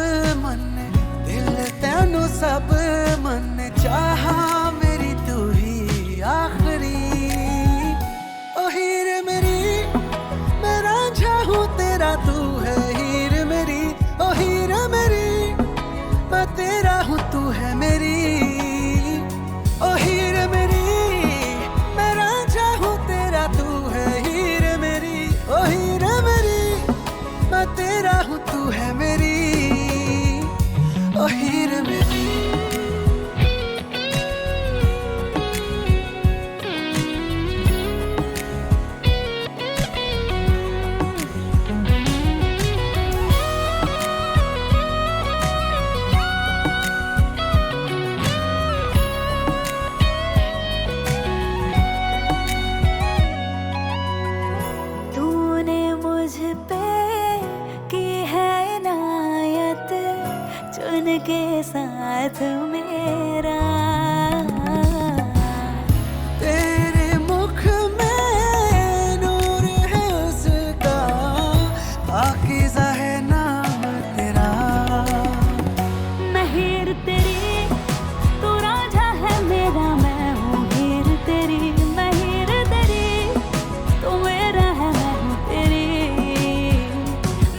मन्ने, दिल तेनू सब मन्ने, चाहा मेरी तू ही आखरी, ओ हीर मेरी मेरा चाहूं तेरा तू है हीर मेरी, ओ हीर मेरी मैं तेरा हूँ तू है मेरी, ओ हीर मेरी मेरा चाहूँ तेरा तू है हीर मेरी, ओ हीर मेरी मैं तेरा हूँ तू है मेरी, ओ हीर मेरी। तूने मुझ पे की है इनायत, चुन के साथ मेरा, तेरे मुख में नूर है उसका, पाकीज़ा है नाम तेरा, मैं हीर तेरी तू राजा है मेरा, मैं हूँ हीर तेरी, मैं हीर तेरी तू मेरा है, मैं हूँ तेरी,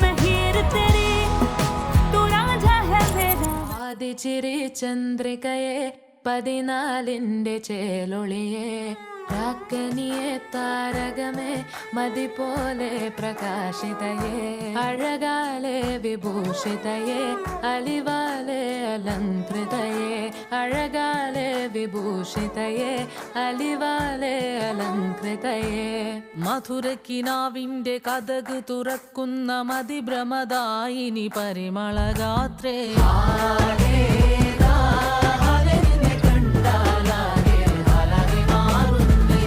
मैं हीर तेरी तू राजा है मेरा। ആദിച്ചിരി ചന്ദ്രികയെ പതിനാലിൻ്റെ ചേലൊളിയെ, രാക്കനിയെ താരകമേ മതി പോലെ പ്രകാശിതയെ, അഴകാലെ വിഭൂഷിതയെ അലിവാലെ അലങ്കൃതയെ, അഴകാലെ വിഭൂഷിതയെ അലിവാലെ അലങ്കൃതയെ, മധുരക്കിനാവിൻ്റെ കഥക് തുറക്കുന്ന മതിഭ്രമദായിനി പരിമളഗാത്രേ,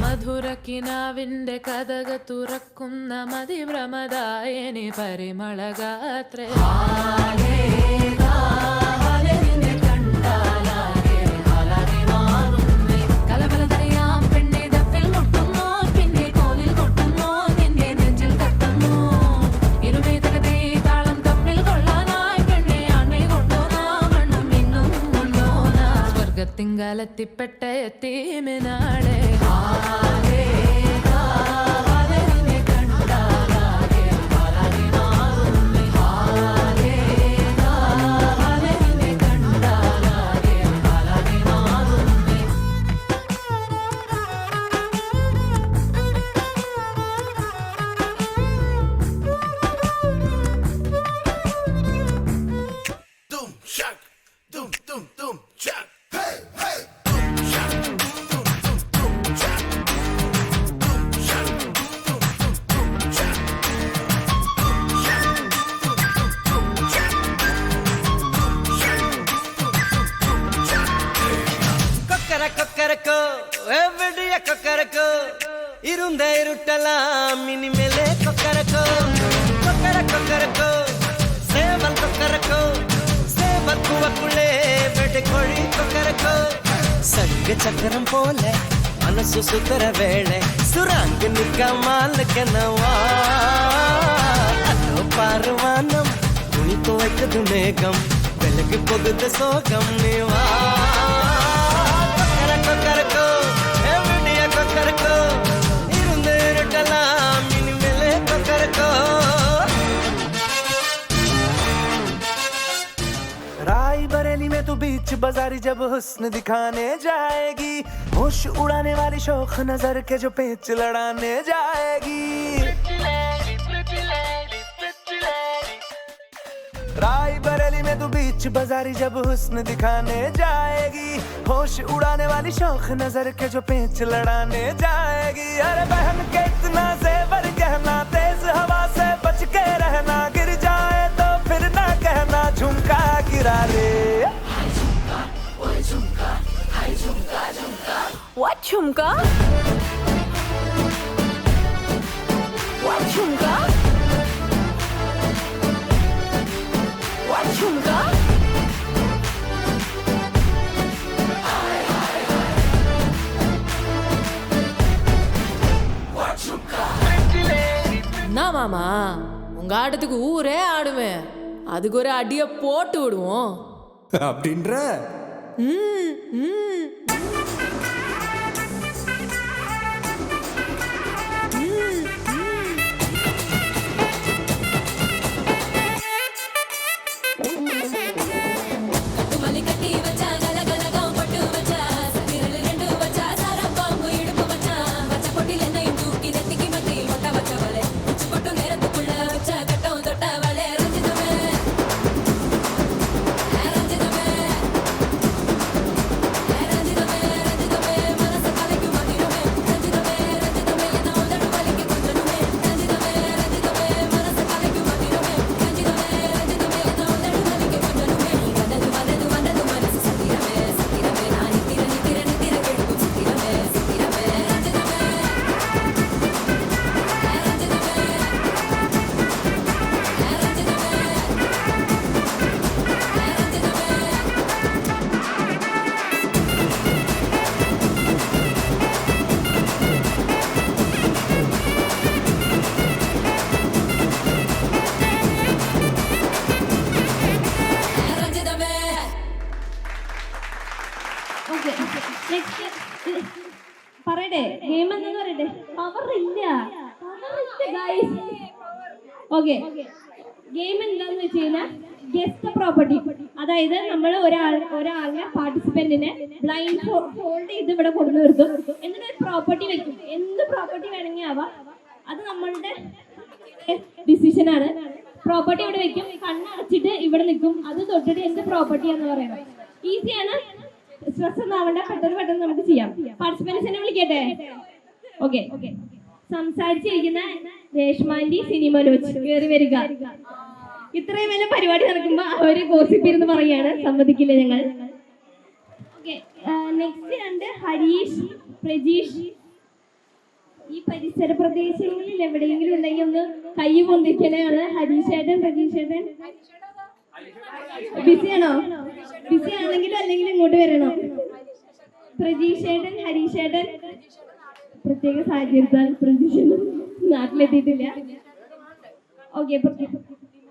മധുരക്കിനാവിൻ്റെ കഥക് തുറക്കുന്ന മതിഭ്രമദായിനി പരിമളഗാത്രേ, കലബലതറിയാം പെണ്ണെ ദഫിൽ മുട്ടുന്നു, പിന്നെ കോലിൽ കൊട്ടുന്നു, നിന്നെ നെഞ്ചിൽ തട്ടുന്നു, ഇരുമേതകത്തെ താളം തമ്മിൽ കൊള്ളാനായി പെണ്ണെ ആണെ കൊണ്ടോനാ, മണ്ണും ഇന്നും കൊണ്ടോനാ, സ്വർഗത്തിങ്കലെത്തിപ്പെട്ട എത്തീമിനാടെ, Dum shak, dum dum dum shak, hey hey, dum shak, കൊക്കരക്കോ ഇരുണ്ട ഇരുട്ടലാം ഇനിമേലെ കൊക്കരക്കോ കൊക്കരക്കോ സേവൽ കൊക്കരക്കോ സേവൽ പൂവക്കുള്ളേ വെടിക്കോഴി കൊക്കരക്കോ സംഘ ചക്രം പോലെ മനസ്സു സുതര വേളെ സുറാങ്ക് നിക്കമാലക്കനവാ അതോ പാർവാനം തുണി തുവയ്ക്കത് മേഘം വെലക്ക് പൊതുത സോകം നീവാ കൊക്കരക്കോ എവിടെയ കൊക്കരക്കോ ഇരുന്ന് ഇരുട്ടലാം ഇനിമേലെ കൊക്കരക്കോ रायबरेली में तू बीच बाजारी जब हुस्न दिखाने जाएगी होश उड़ाने वाली शौक नजर के जो पेच लड़ाने जाएगी रायबरेली में तू बीच बाजारी जब हुस्न दिखाने जाएगी होश उड़ाने वाली शौक नजर के जो पेच लड़ाने जाएगी अरे बहन के इतना जेवर कहना तेज हवा से बच के रहना गिर जाए तो फिर ना कहना झुमका गिरा रे What झुमका? What झुमका? What झुमका? என்ன மாமா உங்க ஆட்டத்துக்கு ஊரே ஆடுவேன் அதுக்கு ஒரு அடிய போட்டு விடுவோம் அப்படின்ற പറയട്ടെ ഗെയിം എന്താന്ന് പറയട്ടെ പവർ ഇല്ല ഗൈസ് ഓക്കെ ഗെയിം എന്താന്ന് വെച്ച് കഴിഞ്ഞാൽ ഗെസ്റ്റ് പ്രോപ്പർട്ടി അതായത് നമ്മൾ ഒരാളെ പാർട്ടിസിപ്പന്റിനെ ബ്ലൈൻഡ് ഫോൾഡ് ചെയ്ത് ഇവിടെ കൊണ്ടു നിർത്തും എന്നിട്ട് ഒരു പ്രോപ്പർട്ടി വെക്കും എന്ത് പ്രോപ്പർട്ടി വേണമെങ്കിൽ ആവാം അത് നമ്മളുടെ ഡിസിഷനാണ് പ്രോപ്പർട്ടി ഇവിടെ വെക്കും കണ്ണടച്ചിട്ട് ഇവിടെ നിൽക്കും അത് തൊട്ടിട്ട് എന്ത് പ്രോപ്പർട്ടിയാന്ന് പറയുന്നത് ഈസിയാണ് സ്ട്രെസ് ഒന്നും ആവണ്ട പെട്ടെന്ന് നമുക്ക് ചെയ്യാം പാർട്ടിസിപ്പൻസിനെ വിളിക്കട്ടെ ഓക്കെ സംസാരിച്ചിരിക്കുന്ന രേഷ്മാൻഡി സിനിമനോജ് കയറി വരിക ഇത്രയും വലിയ പരിപാടി നടക്കുമ്പോ അവര് ഗോസിപ്പിരുന്ന് പറയാണ് സമ്മതിക്കില്ല ഞങ്ങൾ ഓക്കെ നെക്സ്റ്റ് രണ്ട് ഹരീഷ് പ്രജീഷ് ഈ പരിസര പ്രദേശങ്ങളിൽ എവിടെയെങ്കിലും ഉണ്ടെങ്കിൽ ഒന്ന് കൈ പൊന്തിക്കലാണ് ഹരീഷ് ഏട്ടൻ പ്രജീഷ് ഏട്ടൻ ബിസിയാണോ ബിസി ആണെങ്കിലും അല്ലെങ്കിൽ ഇങ്ങോട്ട് വരണം പ്രജീഷേട്ടൻ ഹരീഷേട്ടൻ പ്രത്യേക സാഹചര്യത്താൽ പ്രജീഷേട്ടൻ നാട്ടിലെത്തിയിട്ടില്ല ഓക്കെ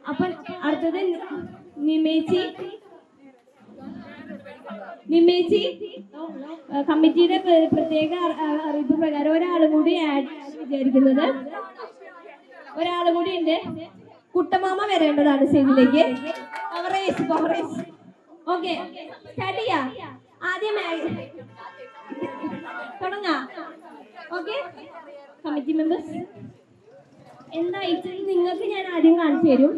അപ്പൊ അടുത്തത് നിമേച്ചി കമ്മിറ്റിയുടെ പ്രത്യേക അറിയിപ്പ് പ്രകാരം ഒരാളും കൂടി ആഡ് വിചാരിക്കുന്നത് ഒരാളും കൂടി ഉണ്ട് കുട്ടമാമ വരേണ്ടതാണ് സ്റ്റേജിലേക്ക് ഓക്കെ സ്റ്റാർട്ട് ചെയ്യാം ആദ്യം തുടങ്ങാം ഓക്കെ കമ്മിറ്റി മെമ്പേഴ്സ് എന്താ ഇച്ചിരി നിങ്ങൾക്ക് ഞാൻ ആദ്യം കാണിച്ചു തരും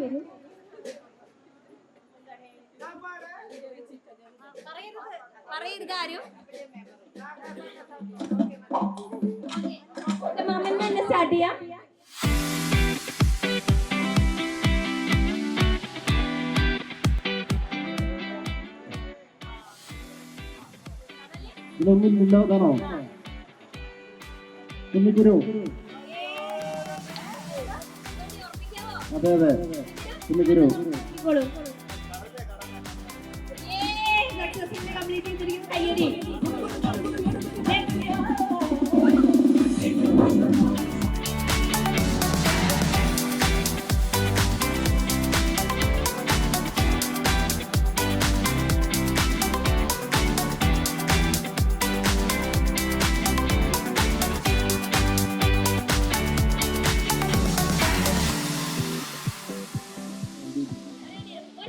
മാമൻ തന്നെ സ്റ്റാർട്ട് ചെയ്യാം ഇതൊന്നും ഉണ്ടാകാനോ കുന്നിക്കുരു. അതെ അതെ കുന്നിക്കുരു.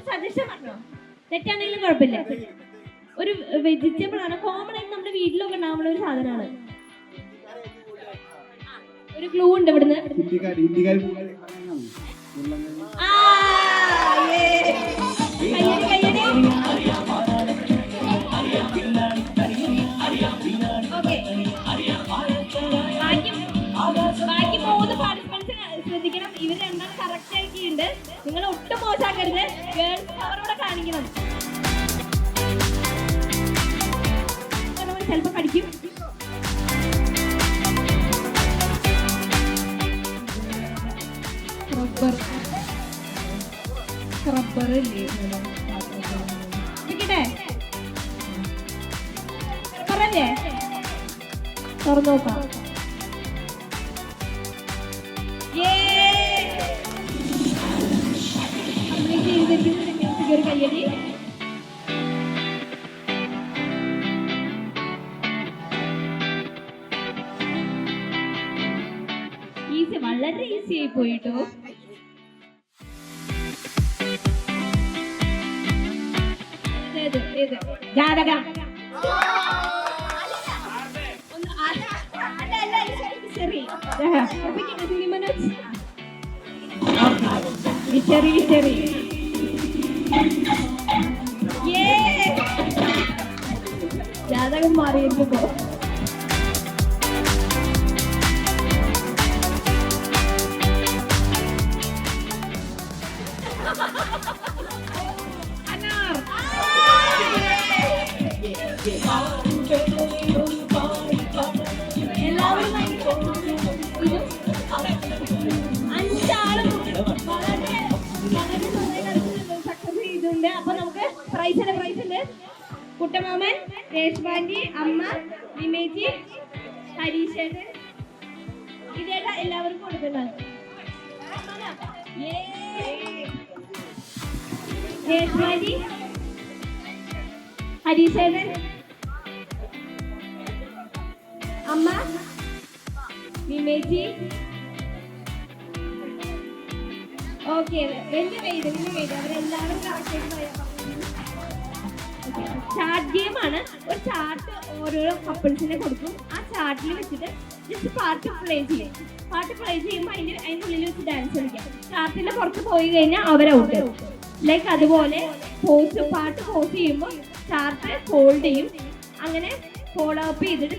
സജഷൻ പറഞ്ഞോ, തെറ്റാണെങ്കിലും കുഴപ്പമില്ല. ഒരു വെജിറ്റബിൾ ആണ്, കോമൺ ആയിട്ട് നമ്മുടെ വീട്ടിലൊക്കെ ഉണ്ടാവുന്ന ഒരു സാധനമാണ്. ഒരു ക്ലൂ ഉണ്ട് ഇവിടുന്ന്. ബാക്കി 3 പാർട്ടിസിപ്പൻസ് ശ്രദ്ധിക്കണം. ഇവർ രണ്ടാം കറക്റ്റ് ആക്കിയിട്ടുണ്ട്. നിങ്ങൾ ഒട്ടും മോശമാക്കരുത്. ഗേൾസ് പവറോടെ കാണിക്കണം. ചിലപ്പോ കടിക്കും. പറഞ്ഞേ തുറന്നു നോക്കാം. ഒരു കയ്യടി. ഈസി, വളരെ ഈസി ആയി പോയിട്ടോ. ജാതകം. ചെറിയ ജാതകം മാറിയിരിക്കുമ്പോ എല്ലാവരും 5 വളരെ സക്സസ് ചെയ്തിട്ടുണ്ട്. അപ്പൊ നമുക്ക് പ്രൈസ് ഉണ്ട്. കുട്ടമാമൻ, രേഷ്മാൻറ്റി, അമ്മ, വിമേജി, ഹരീഷേട്ടൻ, ഇതേട്ടാ എല്ലാവർക്കും കൊടുക്കുന്നുണ്ട്. രേഷ്മാൻറ്റി, ഹരീഷേട്ടൻ, അമ്മ, വിമേജി. ഓക്കെ, വലിയ പേര് അവരെല്ലാവരും ചാർട്ട് ഗെയിം ആണ്. ഒരു ചാർട്ട് ഓരോരോ കപ്പിൾസിനെ കൊടുക്കും. ആ ചാർട്ടിൽ വെച്ചിട്ട് ജസ്റ്റ് പാട്ട് പ്ലേ ചെയ്യും. പാട്ട് പ്ലേ ചെയ്യുമ്പോൾ അതിൻ്റെ ഉള്ളിൽ വെച്ച് ഡാൻസ് കളിക്കാം. ചാർട്ടിന്റെ പുറത്ത് പോയി കഴിഞ്ഞാൽ അവരൗട്ട്. ലൈക്ക് അതുപോലെ പാട്ട് പോസ് ചെയ്യുമ്പോൾ ചാർട്ട് ഫോൾഡ് ചെയ്യും. അങ്ങനെ ഫോളോ അപ്പ് ചെയ്തിട്ട്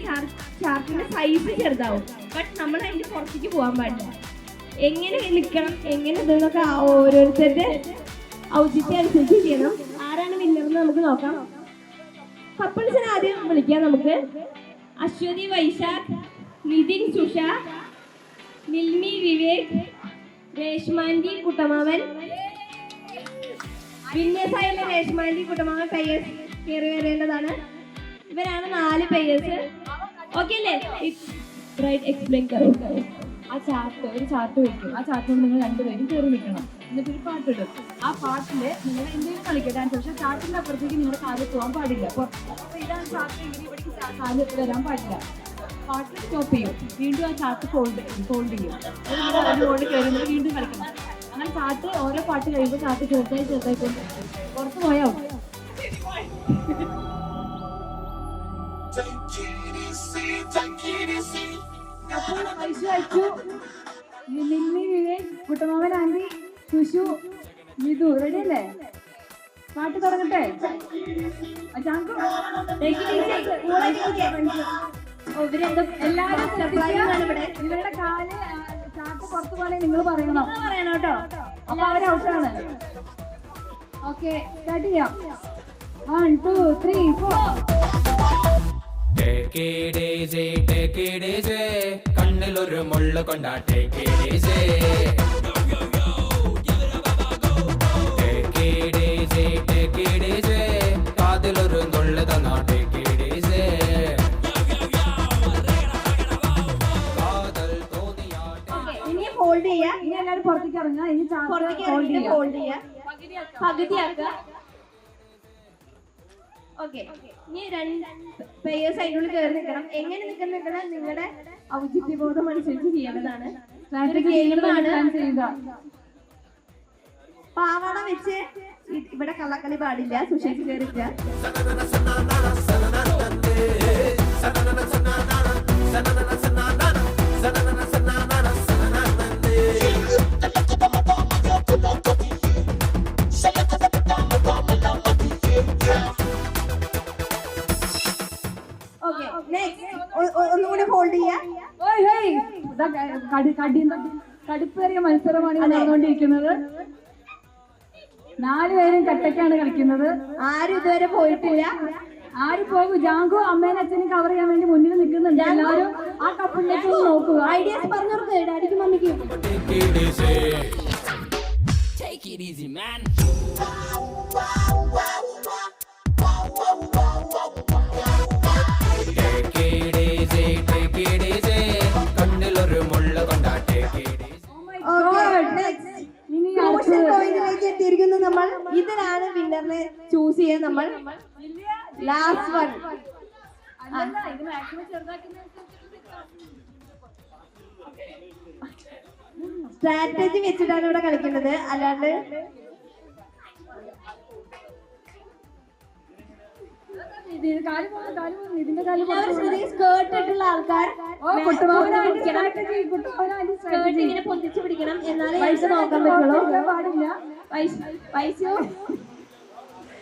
ചാർട്ടിന്റെ സൈസ് ചെറുതാവും. ബട്ട് നമ്മൾ അതിന്റെ പുറത്തേക്ക് പോകാൻ പാടില്ല. എങ്ങനെ നിൽക്കണം, എങ്ങനെ ഇതെന്നൊക്കെ ഓരോരുത്തരുടെ ഔചിത്യം അനുസരിച്ച് ചെയ്യണം. ആരാണ് വിന്നർന്ന് നമുക്ക് നോക്കാം. കപ്പിൾസിനെ ആദ്യം വിളിക്കാം നമുക്ക്. അശ്വതി വൈശാഖ്, നിതിൻ സുഷ, നിൽമി വിവേക്, രേഷ്മാൻറ്റി കുട്ടമാവൻ. വിന്യസായുള്ള രേഷ്മാൻറ്റി കുട്ടമാവൻ പെയേഴ്സ് കയറി വരേണ്ടതാണ്. ഇവരാണ് 4 പെയേഴ്സ്. ഓക്കെ അല്ലേ? റൈറ്റ്, എക്സ്പ്ലെയിൻ കറോ. ആ ചാർട്ട്, ഒരു ചാർട്ട് വയ്ക്കും. ആ ചാർട്ടിൽ നിങ്ങൾ 2 പേരും കയറി നിൽക്കണം. എന്നിട്ടൊരു പാട്ടിടും. ആ പാട്ടിൽ നിങ്ങൾ എന്തെങ്കിലും കളിക്കുക ഡാൻസ്. പക്ഷേ ചാർട്ടിൻ്റെ അപ്പുറത്തേക്ക് നിങ്ങളുടെ കാല് പോകാൻ പാടില്ല. അപ്പോൾ ഇതാണ് ചാർട്ട്. ഇങ്ങനെ ഇവിടേക്ക് കാല് വരാൻ പാടില്ല. പാട്ട് സ്റ്റോപ്പ് ചെയ്യും. വീണ്ടും ആ ചാർട്ട് ഫോൾഡ് ചെയ്യും. അതിനോട് കയറുന്നത് വീണ്ടും കളിക്കണം. അങ്ങനെ ചാർട്ട് ഓരോ പാട്ട് കഴിയുമ്പോൾ ചാർട്ട് ചെറുതായി കൊണ്ട് പുറത്ത് പോയാൽ അപ്പോൾ ഐഷു അച്ചു, നിമ്മി വിവേക്, കുട്ടമാവൻ ആൻറ്റി, സുഷു, മിതു റെഡി അല്ലേ? പാട്ട് തുടങ്ങട്ടെ. ഇവരുടെ കാല് ചാട്ട് പുറത്ത് പോലെ നിങ്ങൾ പറയണം കേട്ടോ. അപ്പൊ അവർ ഔട്ടാണ്. ഓക്കെ, സ്റ്റാർട്ട് ചെയ്യാം. 1 2 3 4. Take it easy, take it easy. കണ്ണിലൊരു മുള്ളു കൊണ്ടാട്ടെ കേടീസേ കാതിലൊരു നുള്ളു തന്നാട്ടെ കേടീസേ കാതൽ തോന്നിയാട്ടെ ഇനി ഹോൾഡ് ചെയ്യാ, ഇനി എല്ലാവരും പുറത്തേക്ക് ഇറങ്ങാം. ഇനി പുറത്തേക്ക് ഹോൾഡ് ഇറങ്ങിയിട്ട് ചെയ്യാം. ഹോൾഡ് ചെയ്യാ, പകുതിയാക്കുക. ഓക്കെ, ഇനി രണ്ട് പേയേഴ്സ് അതിനുള്ളിൽ കയറി നിൽക്കണം. എങ്ങനെ നിൽക്കണം നിങ്ങളുടെ ഔചിത്യബോധം അനുസരിച്ച് ചെയ്യേണ്ടതാണ്. സ്ട്രാറ്റജി ചെയ്യുന്നതാണ് പ്ലാൻ ചെയ്യുക. പാവാട വെച്ച് ഇവിടെ കള്ളക്കളി പാടില്ല, സുഷേഷ് കയറില്ല. ഓക്കെ, ഒന്നുകൂടി ഹോൾഡ് ചെയ്യാ. ഓയ് ഹേയ്, ഇതാ കടുപ്പേറിയ മത്സരമാണ് ഇവിടെ നടന്നുകൊണ്ടിരിക്കുന്നത്. 4 പേരും കട്ടയ്ക്കാണ് കളിക്കുന്നത്. ആരും ഇതുവരെ പോയിട്ടില്ല. ആര് പോകും? ജാങ്കോ അമ്മേനെ അച്ഛനും കവർ ചെയ്യാൻ വേണ്ടി മുന്നിൽ നിൽക്കുന്നുണ്ട്. എല്ലാവരും ആ കപ്പിലേക്ക് ഒന്ന് നോക്കുക. ഐഡിയാസ് പറഞ്ഞു കൊടുക്കുക ഡാഡിക്കും മമ്മിക്കും. Take it easy, man. കണ്ണിലൊരു മുള്ളു കൊണ്ടാട്ടെ പോയിന്റിലേക്ക് എത്തിയിരിക്കുന്നു നമ്മൾ. ഇതിലാണ് വിന്നറിനെ ചൂസ് ചെയ്യാൻ നമ്മൾ. ലാസ്റ്റ് വൺ സ്ട്രാറ്റജി വെച്ചിട്ടാണ് ഇവിടെ കളിക്കുന്നത്, അല്ലാണ്ട് സ്കേർട്ട് ഇട്ടുള്ള ആൾക്കാർ സ്കേർട്ട് ഇങ്ങനെ പൊന്തിച്ചു പിടിക്കണം, എന്നാലേ പൈസ നോക്കാൻ പറ്റുള്ളൂ. പാടില്ല. പൈസ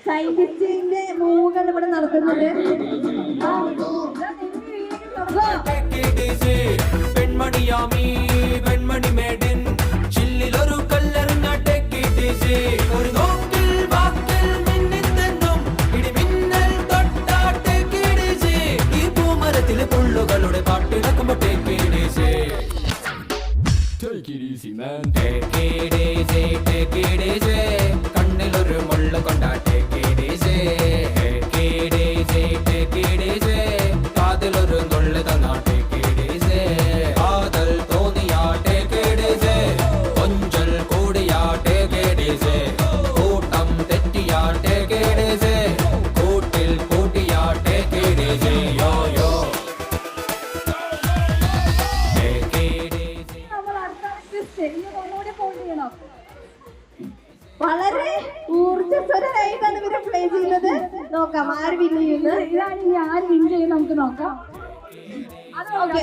സയന്റിസ്റ്റിന്റെ മൂവുകൾ ഇവിടെ നടത്തുന്നുണ്ട്. പെൺമണിയാമി പെൺമണി മേഡിൻ ചില്ലിലൊരു കല്ലെറിഞ്ഞാട്ടെ ഒരു നോക്കിൽ വാക്കിൽ മിന്നിത്തെന്നും ഇടിമിന്നൽ തൊട്ടാട്ടെ ഈ പൂമരത്തിലെ പുള്ളുകളുടെ പാട്ടിടക്കുമ്പോ കണ്ണിലൊരു മുള്ളു കൊണ്ടാട്ടെ കാതിലൊരു നുള്ളു തന്നാട്ടെ കാതൽ തോന്നിയാട്ടെ കൊഞ്ചൽ കൂടിയാട്ടെ കൂട്ടം തെറ്റിയാട്ടെ കൂട്ടിൽ കൂട്ടിയാട്ടെ യോ യോ വളരെ ഊർജ്ജസ്വരായിട്ടാണ് ഇവരെ പ്ലേ ചെയ്യുന്നത്. നോക്കാം ആര് വിൻ ചെയ്യുന്നത്. ഇതാണ് ഇനി ആര് വിൻ ചെയ്യും നമുക്ക് നോക്കാം. ഓക്കെ,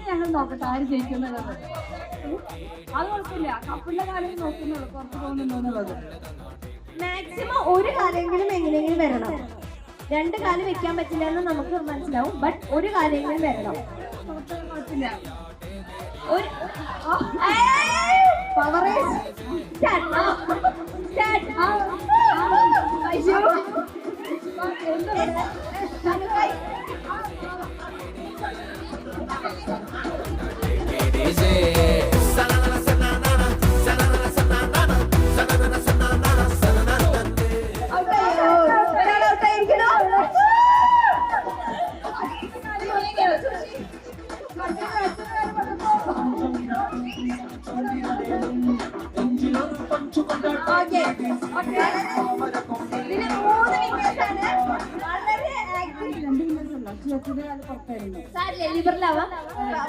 ഞങ്ങൾ നോക്കട്ടെ ആര് ജയിക്കുന്നുള്ളത്. അത് കുഴപ്പമില്ല, കപ്പിന്റെ കാലം നോക്കുന്നുള്ളൂ പുറത്ത് പോകുന്നുണ്ടോന്നുള്ളത്. മാക്സിമം ഒരു കാലെങ്കിലും എങ്ങനെയെങ്കിലും വരണം. 2 കാല് വെക്കാൻ പറ്റില്ല എന്ന് നമുക്ക് മനസ്സിലാവും, ബട്ട് ഒരു കാലെങ്കിലും വരണം. കുഴപ്പമില്ല.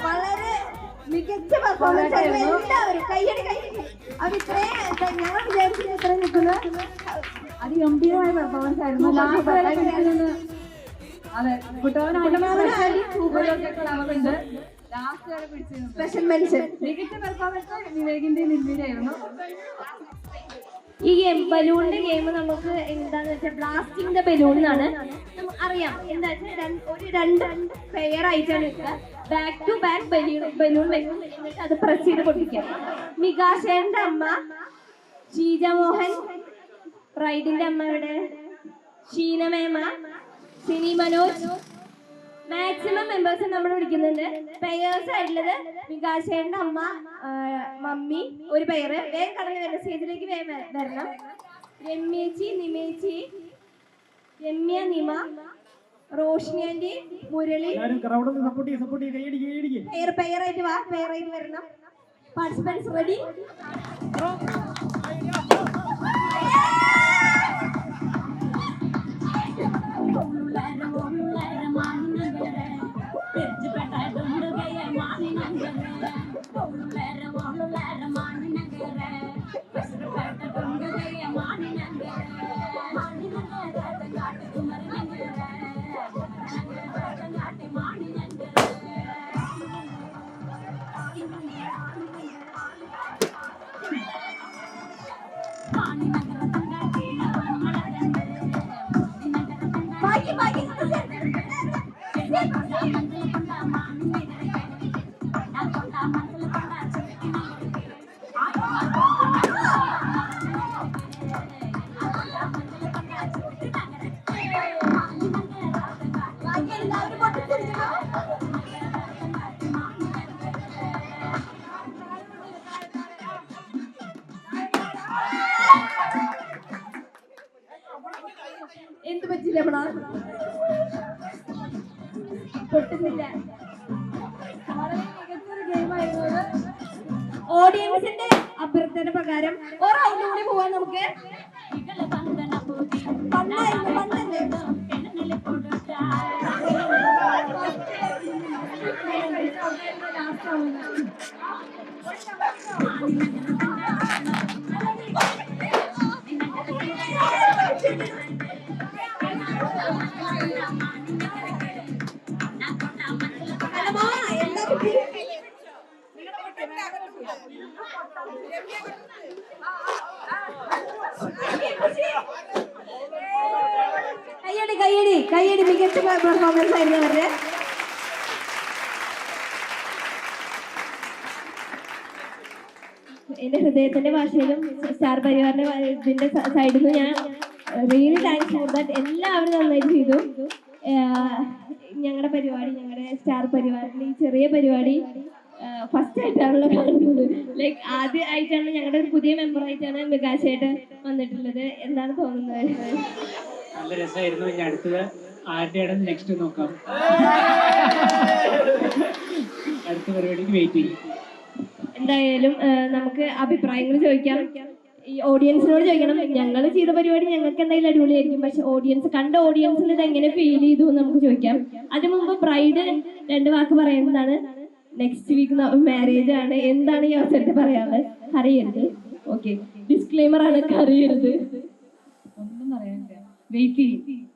വളരെ മികച്ച പെർഫോമൻസ് ആയിരുന്നു. എല്ലാവരും കയ്യടി അവർ ഇത്രയും ഞങ്ങൾ വിചാരിച്ചത് ഇത്രയും നിൽക്കുന്നത് അതിഗംഭീരമായ പെർഫോമൻസ് ആയിരുന്നു. അതെ, കുട്ടവനുണ്ട്. ലാസ്റ്റ് വരെ പിടിച്ചിരുന്നു. Special mention. മികച്ച പെർഫോമൻസ് വിവേകിന്റെ നിൽവിലായിരുന്നു. ഈ ഗെയിം ബലൂണിന്റെ ഗെയിം നമുക്ക് എന്താന്ന് വെച്ചാൽ ബ്ലാസ്റ്റിംഗ് ദ ബലൂൺ എന്നാണ് അറിയാം. എന്താ വെച്ചാൽ ഒരു രണ്ട് പെയർ ആയിട്ടാണ് വെക്കുക. ബാക്ക് ടു ബാക്ക് ബലൂൺ വെക്കും, എന്നിട്ട് അത് പ്രസ് ചെയ്ത് പൊട്ടിക്കാം. മികാഷേന്റെ അമ്മ ഷീജ മോഹൻ, റൈഡിന്റെ അമ്മ ഇവിടെ ഷീനമേമ, സിനി മനോജ്. മാക്സിമം മെമ്പേഴ്സ് നമ്മൾ വിളിക്കുന്നുണ്ട്. പെയേഴ്സ് ആയിട്ടുള്ളത് വികാശേന്റെ അമ്മ, മമ്മി, ഒരു പെയർ വേഗം കടന്നു വരണം, സ്റ്റേജിലേക്ക് വേഗം വരണം. രമ്യേച്ചി, നിമേച്ചി, രമ്യ, നിമ, റോഷ്നി ആന്റി, മുരളി. പെയറായിട്ട് വാ, പെയറായിട്ട് വരണം. Participants ready? എന്ത് പറ്റില്ല, പൊട്ടുന്നില്ല. ഓഡിയൻസിന്റെ അഭ്യർത്ഥന പ്രകാരം ഒരു റൗണ്ട് കൂടി പോവാൻ നമുക്ക്. കയ്യടി മികച്ച പെർഫോമൻസ് ആയിരുന്നു അവരുടെ. എന്റെ ഹൃദയത്തിന്റെ ഭാഷയിലും സ്റ്റാർ പരിവാറിന്റെ ഇതിന്റെ സൈഡിൽ നിന്ന് ഞാൻ റിയലി താങ്ക്സ് ഫോർ ദാറ്റ്. എല്ലാവരും നന്നായിട്ട് ചെയ്തു. ഞങ്ങളുടെ പരിപാടി, ഞങ്ങളുടെ സ്റ്റാർ പരിവാറിന്റെ ഈ ചെറിയ പരിപാടി ഫസ്റ്റ് ആയിട്ടാണല്ലോ കാണുന്നത്. ലൈക്ക് ആദ്യമായിട്ടാണ് ഞങ്ങളുടെ ഒരു പുതിയ മെമ്പറായിട്ടാണ് വികാശായിട്ട് വന്നിട്ടുള്ളത്. എന്താണ് തോന്നുന്നത്? നല്ല രസമായിരുന്നു. ഇനി അടുത്തത് ആരുടെയാണ് നെക്സ്റ്റ് നോക്കാം. അടുത്ത പരിപാടിക്ക് വെയിറ്റ് ചെയ്യും. എന്തായാലും നമുക്ക് അഭിപ്രായങ്ങൾ ചോദിക്കാം. ഈ ഓഡിയൻസിനോട് ചോദിക്കണം. ഞങ്ങൾ ചെയ്ത പരിപാടി ഞങ്ങൾക്ക് എന്തായാലും അടിപൊളിയായിരിക്കും, പക്ഷെ കണ്ട ഓഡിയൻസിന് ഇത് എങ്ങനെ ഫീൽ ചെയ്തു എന്ന് നമുക്ക് ചോദിക്കാം. അതിനു മുമ്പ് ബ്രൈഡ് 2 വാക്ക് പറയുന്നതാണ്. നെക്സ്റ്റ് വീക്ക് മാരേജ് ആണ്. എന്താണ് ഈ അവസരത്തിൽ പറയാനുള്ളത്? അറിയരുത്. ഓക്കെ, ഡിസ്ക്ലെയിമർ ആണ്, അറിയരുത്. ഒന്നും പറയാനില്ല, വെയിറ്റ് ചെയ്യും.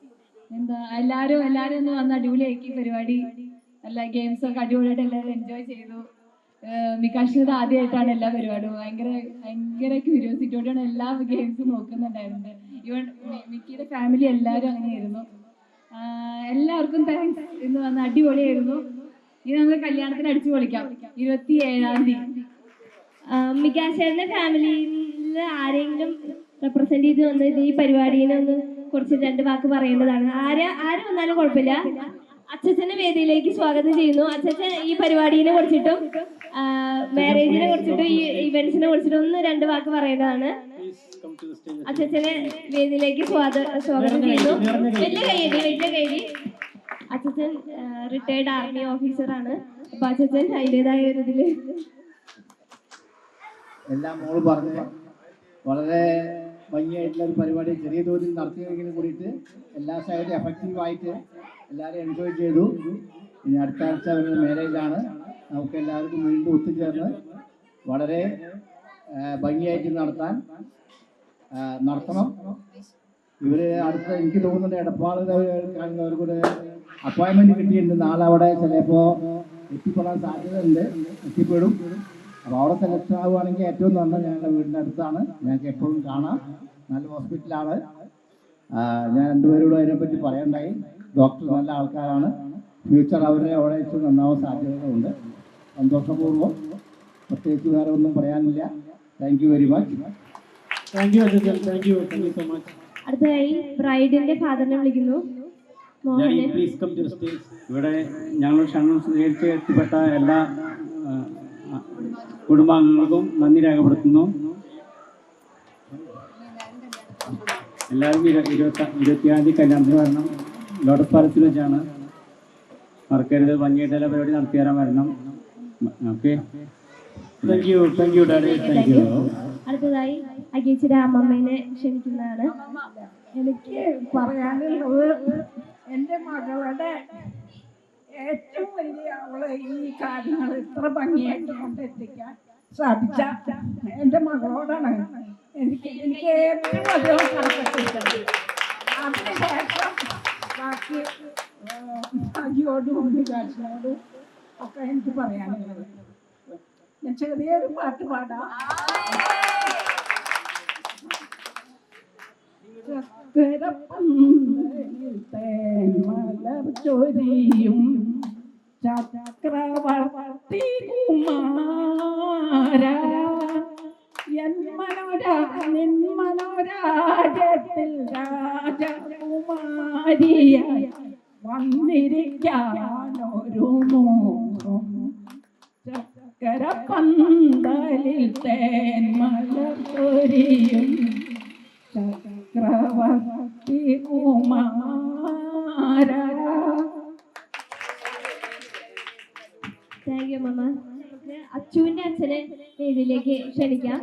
എന്താ എല്ലാരും ഒന്ന് വന്ന് അടിപൊളിയാക്കി പരിപാടി. എല്ലാ ഗെയിംസ് ഒക്കെ അടിപൊളിയായിട്ട് എല്ലാവരും എൻജോയ് ചെയ്തു. മികാഷിനത് ആദ്യമായിട്ടാണ് എല്ലാ പരിപാടിയും. ഭയങ്കര ക്യൂരിയോസിറ്റിയോടെയാണ് എല്ലാ ഗെയിംസും നോക്കുന്നുണ്ടായിരുന്നത്. ഈവൻ മിക്കിയുടെ ഫാമിലി എല്ലാവരും അങ്ങനെയായിരുന്നു. എല്ലാവർക്കും താങ്ക്സ്. ഇന്ന് വന്ന് അടിപൊളിയായിരുന്നു. ഇനി നമുക്ക് കല്യാണത്തിന് അടിച്ചു പൊളിക്കാം 27-ാം തീയതി. മികാശേന്റെ ഫാമിലിയിൽ ആരെങ്കിലും റെപ്രസെന്റ് ചെയ്ത് വന്നത് ഈ പരിപാടിനെ ഒന്ന് കുറച്ച് 2 വാക്ക് പറയേണ്ടതാണ്. ആര് വന്നാലും കുഴപ്പമില്ല. അച്ഛനെ വേദിയിലേക്ക് സ്വാഗതം ചെയ്യുന്നു. അച്ഛൻ ഈ പരിപാടിനെ കുറിച്ചിട്ടും മാരേജിനെ കുറിച്ചിട്ടും ഈ ഇവന്റ്സിനെ കുറിച്ചിട്ടും ഒന്ന് 2 വാക്ക് പറയേണ്ടതാണ്. അച്ഛനെ വേദിയിലേക്ക് സ്വാഗതം ചെയ്യുന്നു. വലിയ കൈയടി. അച്ഛൻ റിട്ടയർഡ് ആർമി ഓഫീസറാണ്. അപ്പൊ അച്ഛൻ അതിൻ്റെതായ ഒരു ഇതില് എല്ലാം മോള് പറഞ്ഞ് വളരെ ഭംഗിയായിട്ടുള്ള ഒരു പരിപാടി ചെറിയ തോതിൽ നടത്തിയെങ്കിലും കൂടിയിട്ട് എല്ലാ സൈഡും എഫക്റ്റീവായിട്ട് എല്ലാവരും എൻജോയ് ചെയ്തു. ഇനി അടുത്ത ആഴ്ച അവരുടെ മാരേജാണ്. നമുക്ക് എല്ലാവർക്കും വീണ്ടും ഒത്തുചേർന്ന് വളരെ ഭംഗിയായിട്ട് നടത്തണം. ഇവര് അടുത്ത എനിക്ക് തോന്നുന്നുണ്ട് എടപ്പാളുകാർക്കൊരു അപ്പോയിൻമെന്റ് കിട്ടിയിട്ടുണ്ട്. നാളെ അവിടെ ചിലപ്പോൾ എത്തിപ്പെടാൻ സാധ്യതയുണ്ട്, എത്തിപ്പെടും. അപ്പോൾ അവിടെ സെലക്ഷൻ ആവുകയാണെങ്കിൽ ഏറ്റവും നല്ലത് ഞങ്ങളുടെ വീടിൻ്റെ അടുത്താണ്. ഞങ്ങൾക്ക് എപ്പോഴും കാണാം. നല്ല ഹോസ്പിറ്റലാണ്. ഞാൻ 2 പേരോടും അതിനെപ്പറ്റി പറയണ്ടായി. ഡോക്ടർ നല്ല ആൾക്കാരാണ്. ഫ്യൂച്ചർ അവരെ അവിടെ വെച്ച് നന്നാവാൻ സാധ്യതകളുണ്ട്. സന്തോഷപൂർവ്വം. പ്രത്യേകിച്ച് വേറെ ഒന്നും പറയാനില്ല. Thank you very much. Thank you so much. അടുത്തതായി ബ്രൈഡിന്റെ ഫാദറിനെ വിളിക്കുന്നു. Mohanan. Please come to stage. ഇവിടെ ഞങ്ങൾ ക്ഷണം സ്വീകരിച്ച് എത്തിപ്പെട്ട എല്ലാ കുടുംബാംഗങ്ങൾക്കും നന്ദി രേഖപ്പെടുത്തുന്നു. എല്ലാവരും 20-ാം തീയതി കല്യാണത്തിന് വരണം. ലോട്ടസ് പാലത്തിൽ വെച്ചാണ്, മറക്കരുത്. ഭംഗിയായിട്ട് എല്ലാ പരിപാടി നടത്തി തരാൻ വരണം. Okay, thank you daddy, thank you. അടുത്തതായി അഖിച്ചിയുടെ അമ്മമ്മേനെ ക്ഷണിക്കുന്നതാണ്. എനിക്ക് പറയാനുള്ളത് എൻ്റെ മകളുടെ ഏറ്റവും വലിയ അവള് ഈ കാര്യങ്ങൾ ഇത്ര ഭംഗിയായിട്ട് കൊണ്ടെത്തിക്കാൻ സാധിച്ച എൻ്റെ മകളോടാണ് എനിക്ക് ഏറ്റവും അധികം കടപ്പെട്ടിരിക്കുന്നത്. അതിനുശേഷം ബാക്കി അജിയോടും വികാസിനോടും ഒക്കെ എനിക്ക് പറയാനുള്ളത്. ഞാൻ ചെറിയൊരു പാട്ട് പാടാം. മലർ ചൊരിയും ചക്രവർത്തി കുമാര നിൻ മനോരാജ്യത്തിൽ രാജകുമാരിയായി വന്നിരിക്കാനൊരു മോഹം. ചക്കരപ്പന്തലിൽ തേന്മലർ ചൊരിയും ചക്രവർത്തി കുമാര. താങ്ക് യു മമ്മ. നമുക്ക് അച്ചുവിന്റെ അച്ഛനെ വേദിയിലേക്ക് ക്ഷണിക്കാം.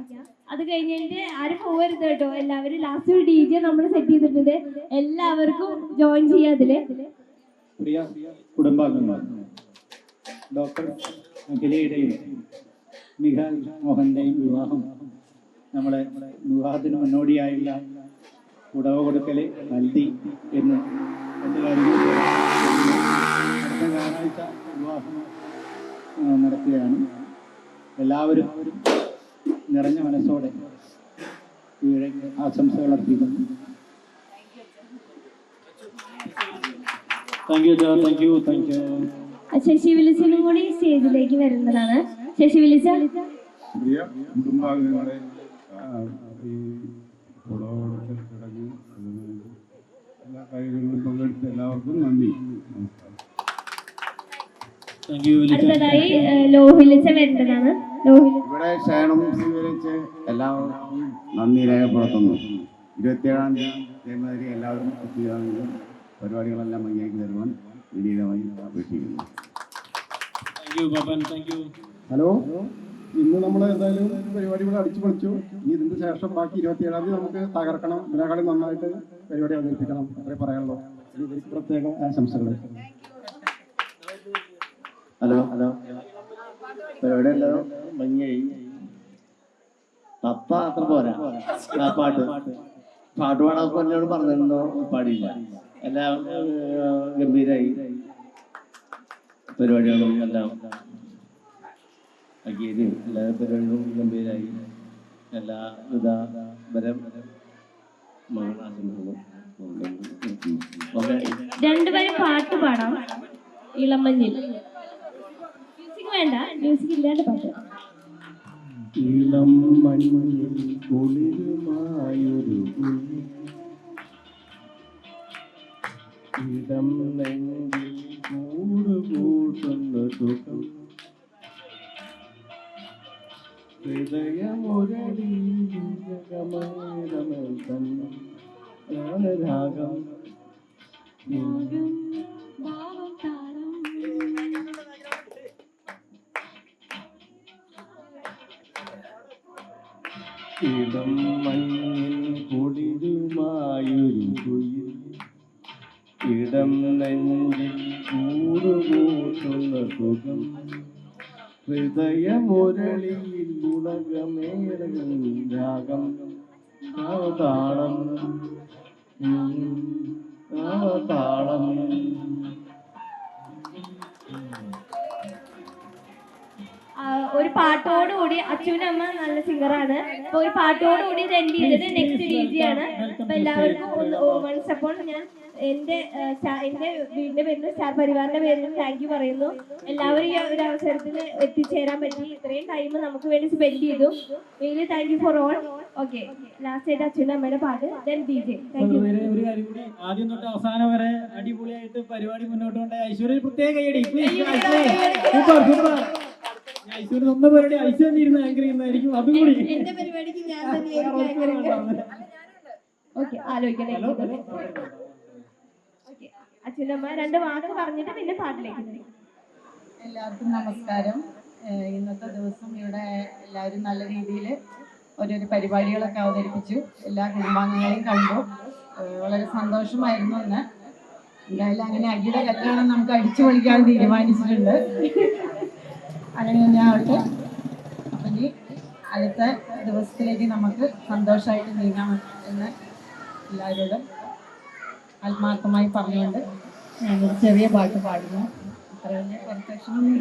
അത് കഴിഞ്ഞിട്ട് ആരും പോകരുത് കേട്ടോ. എല്ലാവരും ലാസ്റ്റ് ഒരു DJ നമ്മൾ സെറ്റ് ചെയ്തിട്ടുണ്ട്. എല്ലാവർക്കും ജോയിൻ ചെയ്യാം അതില്. പ്രിയ കുടുംബാംഗങ്ങൾ, ഡോക്ടർ അഖിലയുടെയും മിഹാൽ മോഹന്റെയും വിവാഹം നമ്മളെ വിവാഹത്തിന് മുന്നോടിയായുള്ള ഉടവ കൊടുക്കൽ ഹൽദി എന്ന് രണ്ട് കാര്യങ്ങൾ അടുത്ത ഞായറാഴ്ച വിവാഹം നടത്തുകയാണ്. എല്ലാവരും നിറഞ്ഞ മനസ്സോടെ ഇവിടെ ആശംസകൾ അർപ്പിക്കുന്നു. Thank you. ശശി വിളിച്ചിനും കൂടി സ്റ്റേജിലേക്ക് വരേണ്ടതാണ്. ശശി വിളിച്ച പ്രിയ കുടുംബാംഗങ്ങളെ, ഈ കുടവെടുക്കൽ ചടങ്ങ് എല്ലാ കാര്യങ്ങളിലും പങ്കെടുത്ത എല്ലാവർക്കും നന്ദി, നമസ്കാരം. അടുത്തതായി ലോഹിലിച്ച വരേണ്ടതാണ്. ഇവിടെ ക്ഷണം സ്വീകരിച്ച് എല്ലാവർക്കും നന്ദി രേഖപ്പെടുത്തുന്നു. 27-ാം തീയതി ഇതേമാതിരി എല്ലാവരും എത്തിയാണെങ്കിലും പരിപാടികളെല്ലാം ഭംഗിയാക്കി തരുവാൻ വിനീതമായി അപേക്ഷിക്കുന്നു. ഹലോ, ഇന്ന് നമ്മൾ എന്തായാലും പരിപാടി ഇവിടെ അടിച്ചു പൊളിച്ചു. ഇനി ഇതിന്റെ ശേഷം ബാക്കി 27-ാം തീയതി നമുക്ക് തകർക്കണം, ഇതിനേക്കാളും നന്നായിട്ട് പരിപാടി അവതരിപ്പിക്കണം. അത്രേ പറയാനുള്ളൂ. ഇതിന് പ്രത്യേക ആശംസകൾ. ഹലോ പരിപാടി എല്ലാവരും ഭംഗിയായി. തപ്പ അത്ര പോരാ, പാട്ട് പാടാൻ എന്നോട് പറഞ്ഞിരുന്നോ? പാടിയില്ല. എല്ലാം ഗംഭീരായി. പരിപാടികളും എല്ലാം ആക്കിയതും എല്ലാ പരിപാടികളും ഗംഭീരായി. എല്ലാവിധ മംഗളാശംസകളും. രണ്ടുപേരും പാട്ട് പാടാം. ഇളമഞ്ഞിൽ മ്യൂസിക് വേണ്ട, മ്യൂസിക് ഇല്ലാണ്ട് പാട്ട്. ഇളം മഞ്ഞിൽ കുളിരുമായൊരു ഇടം നെഞ്ചിൽ കൂടുകൂട്ടുന്ന സുഖം ഹൃദയമൊരടിരാഗം ഇളം മഞ്ഞിൽ കുളിരുമായൊരു കുയിൽ ഇടം നെഞ്ചിൽ കൂടുകൂട്ടുന്ന സുഖം ഹൃദയമുരളിയിൽ ഉലകമേളകൾ രാഗം താളം താളം. ഒരു പാട്ടോടുകൂടി അച്ഛനും അമ്മ നല്ല സിംഗറാണ്. അപ്പൊ ഒരു പാട്ടോടുകൂടി ഇത് എൻഡ് ചെയ്തത് നെക്സ്റ്റ് DJ ആണ്. അപ്പൊ എല്ലാവർക്കും വൺസ് അപ്പോൾ ഞാൻ എൻ്റെ വീടിൻ്റെ പേരിലും സ്റ്റാർ പരിവാറിൻ്റെ പേരിലും താങ്ക് യു പറയുന്നു. എല്ലാവരും ഈ ഒരു അവസരത്തിൽ എത്തിച്ചേരാൻ പറ്റി, ഇത്രയും ടൈം നമുക്ക് വേണ്ടി സ്പെൻഡ് ചെയ്തു. Really thank you for all. Okay, last ആയിട്ട് അച്ഛനും അമ്മയുടെ പാട്ട്, ദെൻ DJ. Thank you. ഒരു കാര്യം കൂടി, ആദ്യം തൊട്ട് അവസാനം വരെ അടിപൊളിയായിട്ട് പരിപാടി മുന്നോട്ട് കൊണ്ട് ഐശ്വര്യ പ്രത്യേക കൈയടി. Super super. ഐശ്വര്യ സ്വന്തം പരിപാടി ഐശ്വര്യ ഇരുന്ന് ആങ്കർ ചെയ്യുന്നതായിരിക്കും. അതും കൂടി എന്റെ പരിപാടിക്ക് ഞാൻ തന്നെയായിരിക്കും. ഓക്കെ, ആലോചിക്കണേ. ഓക്കെ, അച്ഛനമ്മ 2 വാക്ക് പറഞ്ഞിട്ട് പിന്നെ പാട്ടിലേക്ക്. എല്ലാവർക്കും നമസ്കാരം. ഇന്നത്തെ ദിവസം ഇവിടെ എല്ലാവരും നല്ല രീതിയിൽ ഓരോരോ പരിപാടികളൊക്കെ അവതരിപ്പിച്ചു. എല്ലാ കുടുംബാംഗങ്ങളെയും കണ്ടു. വളരെ സന്തോഷമായിരുന്നു ഇന്ന്. എന്തായാലും അങ്ങനെ അജിയുടെ കല്യാണം നമുക്ക് അടിച്ചു പൊളിക്കാൻ തീരുമാനിച്ചിട്ടുണ്ട്. അങ്ങനെ ഞാൻ ആവട്ടെ. അപ്പം ഇനി അടുത്ത ദിവസത്തിലേക്ക് നമുക്ക് സന്തോഷമായിട്ട് നീങ്ങാം എന്ന് എല്ലാവരോടും ആത്മാർത്ഥമായി പറഞ്ഞുകൊണ്ട് ഞാനൊരു ചെറിയ പാട്ട് പാടുന്നു. അത്ര വലിയ പെർഫെക്ഷനൊന്നും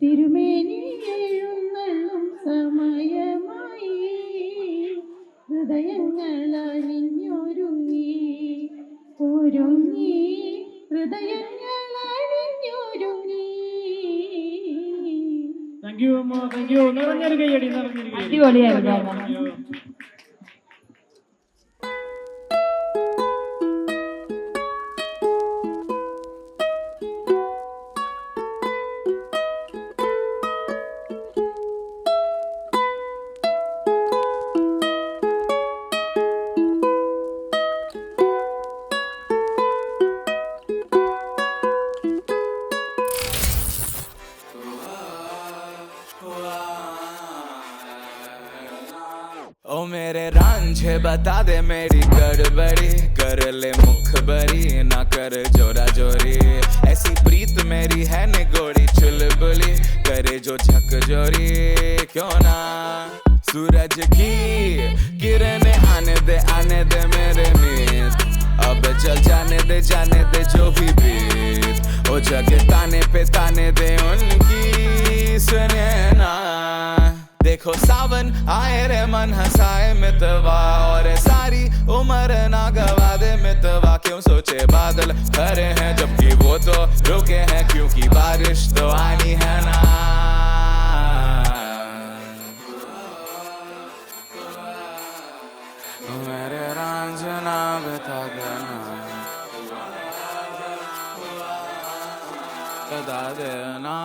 തിരുമേനി എഴുന്നള്ളും സമയമായി, ഹൃദയങ്ങൾ അണിഞ്ഞൊരുങ്ങി, ഒരുങ്ങി ഹൃദയങ്ങൾ അണിഞ്ഞൊരുങ്ങി. താങ്ക് യു അമ്മ, താങ്ക് യു. നിറഞ്ഞൊരു കൈയടി, നിറഞ്ഞൊരു കൈയടി. അടിപൊളിയായിരുന്നു. ओ मेरे रांझे बता दे मेरी गड़बड़ी, कर ले मुखबरी ना कर जोरा जोरी, ऐसी प्रीत मेरी है निगोड़ी चुलबुली, करे जो झक जोरी क्यों ना। सूरज की किरणें आने दे मेरे मीत, अब चल जाने दे जो भी बीत, ओ जगह ताने पे ताने दे उनकी सुने ना। देखो सावन आए रे मन हंसाए मितवा, और सारी उम्र ना गवा दे मितवा, क्यों सोचे बादल खरे हैं जबकि वो तो रुके हैं, क्योंकि बारिश तो आनी है ना। मेरे रांझना बता देना, बता देना।